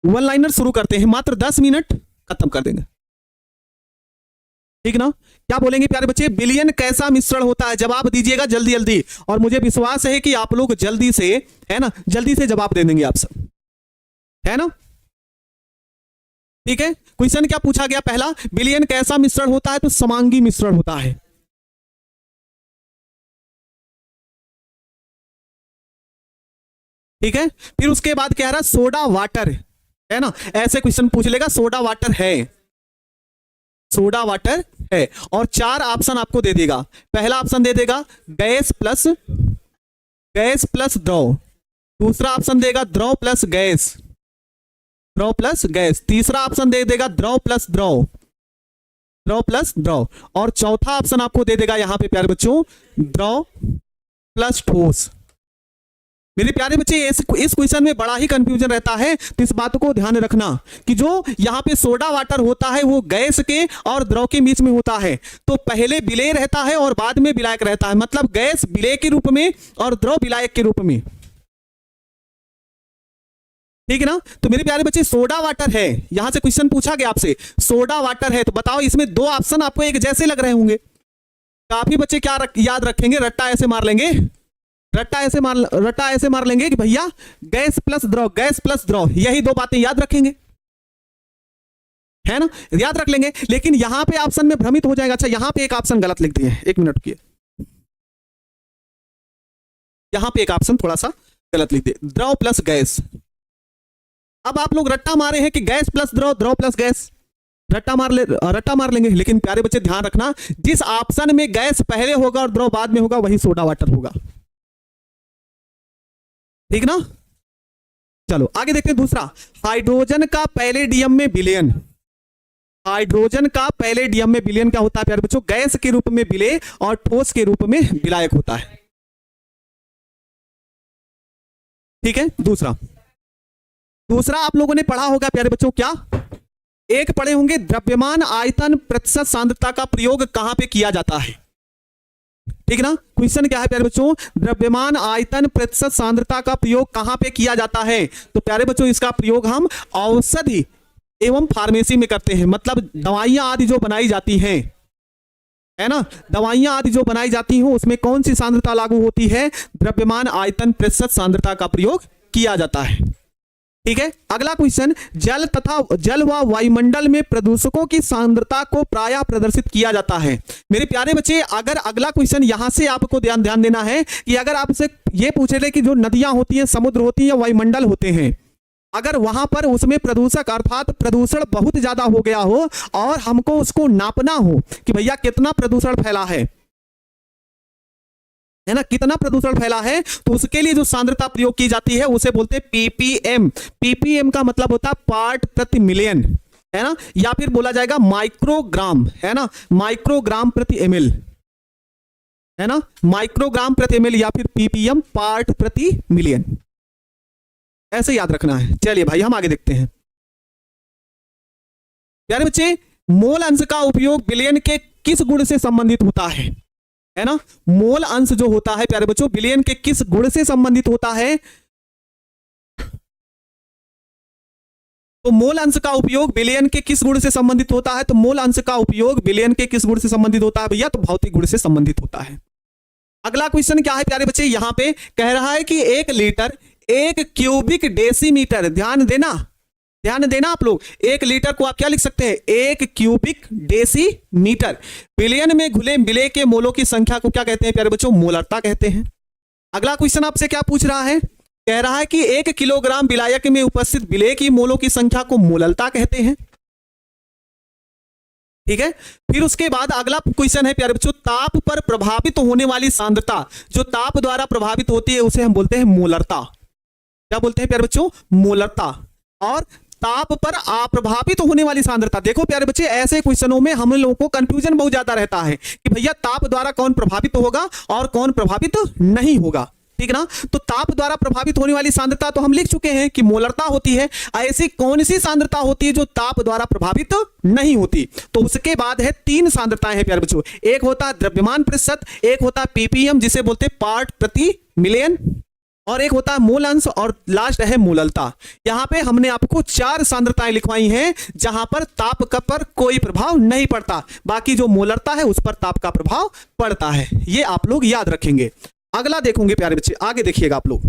वन लाइनर शुरू करते हैं, मात्र 10 मिनट खत्म कर देंगे। ठीक ना। क्या बोलेंगे प्यारे बच्चे, विलयन कैसा मिश्रण होता है, जवाब दीजिएगा जल्दी जल्दी, और मुझे विश्वास है कि आप लोग जल्दी से, है ना, जल्दी से जवाब दे देंगे आप सब, है ना। ठीक है। क्वेश्चन क्या पूछा गया, पहला विलयन कैसा मिश्रण होता है, तो समांगी मिश्रण होता है। ठीक है। फिर उसके बाद क्या रहा, सोडा वाटर, है ना, ऐसे क्वेश्चन पूछ लेगा, सोडा वाटर है, सोडा वाटर है, और 4 ऑप्शन आपको दे देगा। पहला ऑप्शन दे देगा गैस प्लस द्रव, दूसरा ऑप्शन देगा द्रव प्लस गैस, द्रव प्लस गैस, तीसरा ऑप्शन दे देगा द्रव प्लस द्रव, द्रव प्लस द्रव, और चौथा ऑप्शन आपको दे देगा यहां पे प्यारे बच्चों द्रव प्लस ठोस। मेरे प्यारे बच्चे इस क्वेश्चन में बड़ा ही कंफ्यूजन रहता है, तो इस बात को ध्यान रखना कि जो यहाँ पे सोडा वाटर होता है वो गैस के और द्रव के बीच में होता है, तो पहले विलेय रहता है और बाद में विलायक रहता है, मतलब गैस विलेय के रूप में और द्रव विलायक के रूप में। ठीक है ना। तो मेरे प्यारे बच्चे सोडा वाटर है, यहां से क्वेश्चन पूछा गया आपसे सोडा वाटर है, तो बताओ इसमें 2 ऑप्शन आपको एक जैसे लग रहे होंगे, काफी बच्चे क्या याद रखेंगे, रट्टा ऐसे मार लेंगे, रट्टा ऐसे मार लेंगे कि भैया गैस प्लस द्रव, यही 2 बातें याद रखेंगे, है ना, याद रख लेंगे। लेकिन यहां पे ऑप्शन में भ्रमित हो जाएगा। अच्छा, यहां पे एक ऑप्शन गलत लिख दिए, 1 मिनट रुकिए, यहां पे एक ऑप्शन थोड़ा सा गलत लिख दिए, द्रव प्लस गैस। अब आप लोग रट्टा मारे हैं कि गैस प्लस द्रव प्लस गैस, रट्टा मार लेंगे, लेकिन प्यारे बच्चे ध्यान रखना, जिस ऑप्शन में गैस पहले होगा और द्रव बाद में होगा वही सोडा वाटर होगा। ठीक ना। चलो आगे देखते हैं दूसरा, हाइड्रोजन का पैलेडियम में विलयन। हाइड्रोजन का पैलेडियम में विलयन क्या होता है प्यारे बच्चों, गैस के रूप में विलेय और ठोस के रूप में विलायक होता है। ठीक है। दूसरा आप लोगों ने पढ़ा होगा प्यारे बच्चों, क्या एक पढ़े होंगे, द्रव्यमान आयतन प्रतिशत सांद्रता का प्रयोग कहां पे किया जाता है। ठीक ना। क्वेश्चन क्या है प्यारे बच्चों, द्रव्यमान आयतन प्रतिशत सांद्रता का प्रयोग कहां पे किया जाता है? तो प्यारे बच्चों इसका प्रयोग हम औषधि एवं फार्मेसी में करते हैं, मतलब दवाइयां आदि जो बनाई जाती हैं, है ना, दवाइयां आदि जो बनाई जाती हैं उसमें कौन सी सांद्रता लागू होती है? द्रव्यमान आयतन प्रतिशत सांद्रता का प्रयोग किया जाता है। ठीक है। अगला क्वेश्चन, जल व वायुमंडल में प्रदूषकों की सांद्रता को प्रायः प्रदर्शित किया जाता है। मेरे प्यारे बच्चे, अगर अगला क्वेश्चन यहां से आपको ध्यान देना है कि अगर आपसे ये पूछे थे कि जो नदियां होती हैं, समुद्र होती है, वायुमंडल होते हैं, अगर वहां पर उसमें प्रदूषक अर्थात प्रदूषण बहुत ज्यादा हो गया हो और हमको उसको नापना हो कि भैया कितना प्रदूषण फैला है ना, कितना प्रदूषण फैला है, तो उसके लिए जो सांद्रता प्रयोग की जाती है उसे बोलते हैं पीपीएम। पीपीएम का मतलब होता है पार्ट प्रति मिलियन, है ना, या फिर बोला जाएगा माइक्रोग्राम, है ना, माइक्रोग्राम प्रति एमएल, है ना, माइक्रोग्राम प्रति एमएल या फिर पीपीएम पार्ट प्रति मिलियन, ऐसे याद रखना है। चलिए भाई हम आगे देखते हैं। प्यारे बच्चे, मोल अंश का उपयोग बिलियन के किस गुण से संबंधित होता है ना, मोल अंश जो होता है प्यारे बच्चों बिलियन के किस गुण से संबंधित होता है? तो मोल अंश का उपयोग बिलियन के किस गुण से संबंधित होता है? तो मोल अंश का उपयोग बिलियन के किस गुण से संबंधित होता है भैया? तो भौतिक गुण से संबंधित होता है। अगला क्वेश्चन क्या है प्यारे बच्चे, यहां पे कह रहा है कि 1 लीटर 1 क्यूबिक डेसीमीटर, ध्यान देना आप लोग, 1 लीटर को आप क्या लिख सकते हैं? 1 क्यूबिक डेसीमीटर। बिलियन में घुले मिले के मोलों की संख्या को क्या कहते हैं प्यारे बच्चों? मोलरता कहते हैं। अगला क्वेश्चन आपसे क्या पूछ रहा है, कह रहा है कि 1 किलोग्राम विलायक में उपस्थित विलेय की मोलों की संख्या को मोललता कहते हैं। ठीक है। फिर उसके बाद अगला क्वेश्चन है प्यारे बच्चों, ताप पर प्रभावित होने वाली सांद्रता, जो ताप द्वारा प्रभावित होती है उसे हम बोलते हैं मोलरता। क्या बोलते हैं प्यारे बच्चों? मोलरता। और ताप पर अप्रभावित होने वाली सांद्रता, देखो प्यारे बच्चे ऐसे क्वेश्चनों में हम लोगों को कंफ्यूजन बहुत ज्यादा रहता है कि भैया ताप द्वारा कौन प्रभावित होगा और कौन प्रभावित नहीं होगा, ठीक ना। तो ताप द्वारा प्रभावित होने वाली सांद्रता तो हम लिख चुके हैं कि मोलरता होती है। ऐसी कौन सी सांद्रता होती है जो ताप द्वारा प्रभावित नहीं होती? तो उसके बाद है 3 सांद्रताएं हैं प्यारे बच्चों, एक होता है द्रव्यमान प्रतिशत, एक होता है पीपीएम जिसे बोलते हैं पार्ट प्रति मिलियन, और एक होता है मोल अंश, और लास्ट है मोललता। यहां पे हमने आपको 4 सांद्रताएं लिखवाई हैं जहां पर ताप का पर कोई प्रभाव नहीं पड़ता, बाकी जो मोलरता है उस पर ताप का प्रभाव पड़ता है। ये आप लोग याद रखेंगे। अगला देखोगे प्यारे बच्चे, आगे देखिएगा आप लोग,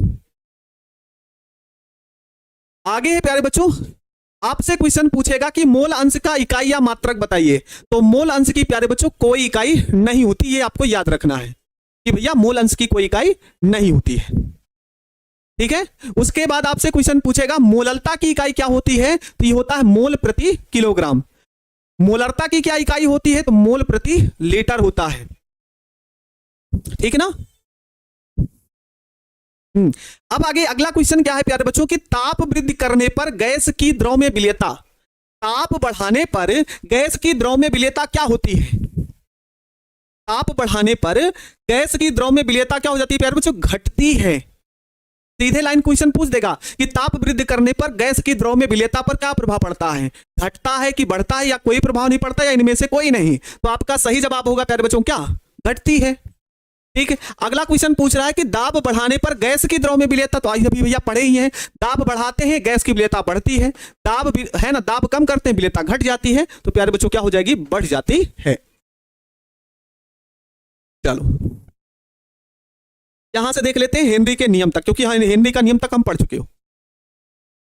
आगे है प्यारे बच्चों, आपसे क्वेश्चन पूछेगा कि मोल अंश का इकाई या मात्रक बताइए। तो मोल अंश की प्यारे बच्चों कोई इकाई नहीं होती, ये आपको याद रखना है कि भैया मोल अंश की कोई इकाई नहीं होती है। ठीक है। उसके बाद आपसे क्वेश्चन पूछेगा मोललता की इकाई क्या होती है? तो ये होता है मोल प्रति किलोग्राम। मोलरता की क्या इकाई होती है? तो मोल प्रति लीटर होता है, ठीक है ना। अब आगे अगला क्वेश्चन क्या है प्यारे बच्चों कि ताप वृद्धि करने पर गैस की द्रव में विलेयता, ताप बढ़ाने पर गैस की द्रव में विलेयता क्या होती है? ताप बढ़ाने पर गैस की द्रव में विलेयता क्या हो जाती है प्यारे बच्चों? घटती है। सीधे लाइन क्वेश्चन पूछ देगा कि ताप वृद्धि करने पर गैस की द्रव में विलेयता पर क्या प्रभाव पड़ता है? घटता है कि बढ़ता है, या कोई प्रभाव नहीं पड़ता, या इनमें से कोई नहीं? तो आपका सही जवाब होगा प्यारे बच्चों क्या? घटती है। ठीक है। अगला क्वेश्चन पूछ रहा है कि दाब बढ़ाने पर गैस की द्रव में विलेयता, तो अभी भैया पढ़े ही हैं, दाब बढ़ाते हैं गैस की विलेयता बढ़ती है, दाब है ना, दाब कम करते हैं विलेयता घट जाती है, तो प्यारे बच्चों क्या हो जाएगी? बढ़ जाती है। चलो यहां से देख लेते हैं हेनरी के नियम तक, क्योंकि हेनरी का नियम तक हम पढ़ चुके हो।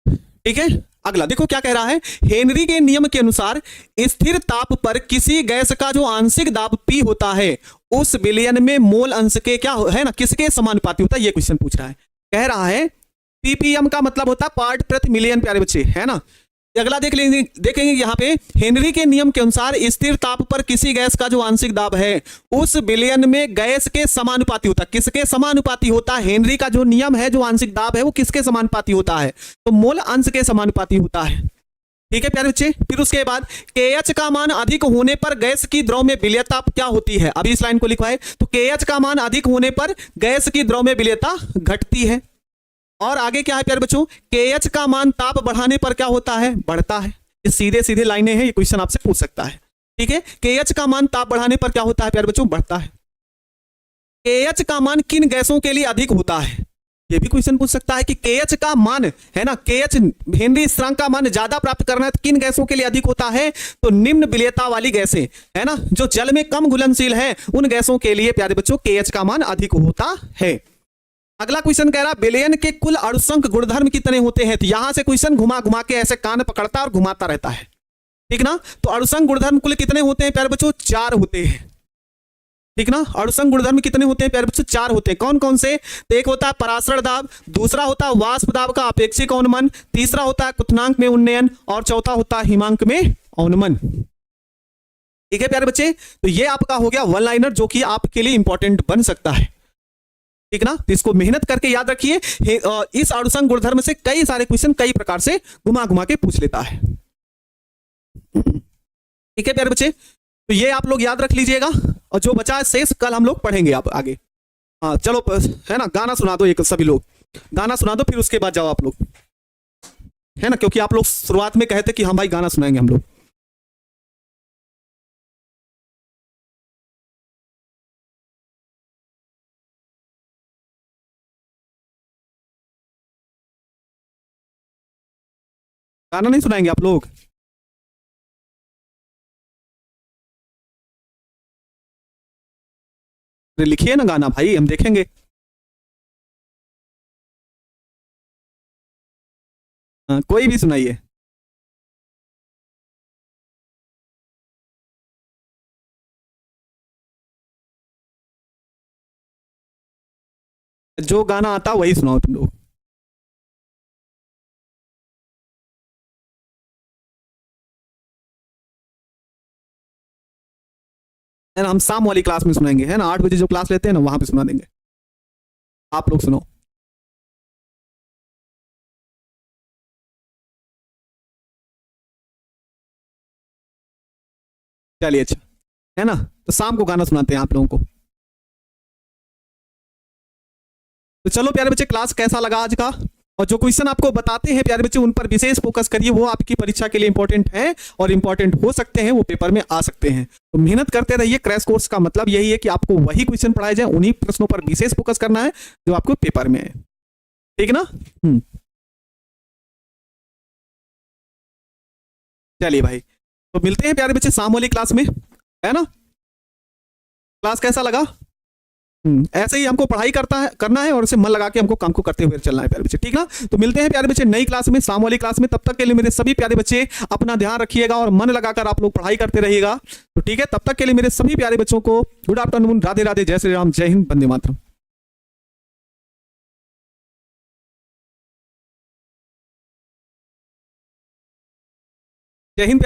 ठीक है। अगला देखो क्या कह रहा है, हेनरी के नियम के अनुसार स्थिर ताप पर किसी गैस का जो आंशिक दाब P होता है उस विलयन में मोल अंश के क्या है ना, किसके समानुपाती होता है? ये क्वेश्चन पूछ रहा है। कह रहा है पीपीएम का मतलब होता है पार्ट प्रति मिलियन प्यारे बच्चे, है ना। अगला देखेंगे यहाँ पे हेनरी के नियम के अनुसार स्थिर ताप पर किसी गैस का जो आंशिक दाब है उस विलयन में गैस के समानुपाती होता है। किसके समानुपाती होता है? हेनरी का जो नियम है, जो आंशिक दाब है वो किसके समानुपाती होता है? तो मोल अंश के समानुपाती होता है। ठीक है प्यारे बच्चे। फिर उसके बाद KH का मान अधिक होने पर गैस की द्रव में विलेयता क्या होती है? अभी इस लाइन को लिखा है, तो KH का मान अधिक होने पर गैस की द्रव में विलेयता घटती है। और आगे क्या है प्यारे बच्चों? KH का मान ताप बढ़ाने पर क्या होता है? बढ़ता है। ये सीधे सीधे लाइनें हैं, ये क्वेश्चन आपसे पूछ सकता है। ठीक है। KH का मान ताप बढ़ाने पर क्या होता है प्यारे बच्चों? बढ़ता है। KH का मान किन गैसों के लिए अधिक होता है? ये भी क्वेश्चन पूछ सकता है कि KH का मान है ना, KH हेनरी स्थिरांक का मान ज्यादा प्राप्त करना है तो किन गैसों के लिए अधिक होता है? तो निम्न विलेयता वाली गैसें, है ना, जो जल में कम घुलनशील है, उन गैसों के लिए प्यारे बच्चों KH का मान अधिक होता है। अगला क्वेश्चन कह रहा है विलयन के कुल अणुसंख गुणधर्म कितने होते हैं? तो यहां से क्वेश्चन घुमा घुमा के ऐसे कान पकड़ता और घुमाता रहता है, ठीक ना। तो अणुसंख गुणधर्म कुल कितने होते हैं प्यारे बच्चों? 4 होते हैं, ठीक ना। अणुसंख गुणधर्म कितने होते हैं प्यारे बच्चों? 4 होते हैं। कौन कौन से? तो एक होता है परासरण दाब, दूसरा होता है वाष्प दाब का अपेक्षिक अवनमन, तीसरा होता है क्वथनांक में उन्नयन, और चौथा होता है हिमांक में अवनमन। ठीक है प्यारे बच्चे, तो ये आपका हो गया वन लाइनर जो कि आपके लिए इंपॉर्टेंट बन सकता है, ठीक ना। तो इसको मेहनत करके याद रखिए। इस अणुसंख गुणधर्म से कई सारे क्वेश्चन कई प्रकार से घुमा घुमा के पूछ लेता है, ठीक है प्यारे बच्चे। तो ये आप लोग याद रख लीजिएगा, और जो बचा है शेष कल हम लोग पढ़ेंगे आप आगे। हाँ चलो, है ना, गाना सुना दो एक, सभी लोग गाना सुना दो, फिर उसके बाद जाओ आप लोग, है ना, क्योंकि आप लोग शुरुआत में कहे थे कि हाँ भाई गाना सुनाएंगे हम लोग। गाना नहीं सुनाएंगे आप लोग? लिखिए ना गाना भाई, हम देखेंगे। कोई भी सुनाइए। जो गाना आता वही सुनाओ तुम लोग। है ना, हम शाम वाली क्लास में सुनाएंगे, है ना, 8 बजे जो क्लास लेते हैं ना वहां पे सुना देंगे। आप लोग सुनो। चलिए अच्छा, है ना, तो शाम को गाना सुनाते हैं आप लोगों को। तो चलो प्यारे बच्चे, क्लास कैसा लगा आज का? और जो क्वेश्चन आपको बताते हैं प्यारे बच्चे, उन पर विशेष फोकस करिए, वो आपकी परीक्षा के लिए इंपॉर्टेंट है और इंपॉर्टेंट हो सकते हैं, वो पेपर में आ सकते हैं। तो मेहनत करते रहिए। क्रैश कोर्स का मतलब यही है कि आपको वही क्वेश्चन पढ़ाए जाए, उन्हीं प्रश्नों पर विशेष फोकस करना है जो आपको पेपर में है, ठीक ना। चलिए भाई, तो मिलते हैं प्यारे बच्चे शाम वाली क्लास में, है ना। क्लास कैसा लगा? ऐसे ही हमको पढ़ाई करना है और इसे मन लगा के हमको काम को करते हुए चलना है प्यारे बच्चे, ठीक ना। तो मिलते हैं प्यारे बच्चे नई क्लास में, शाम वाली क्लास में। तब तक के लिए मेरे सभी प्यारे बच्चे अपना ध्यान रखिएगा और मन लगाकर आप लोग पढ़ाई करते रहिएगा, तो ठीक है। तब तक के लिए मेरे सभी प्यारे बच्चों को गुड आफ्टरनून, राधे राधे, जय श्री राम, जय हिंद, वंदे मातरम। जय हिंद।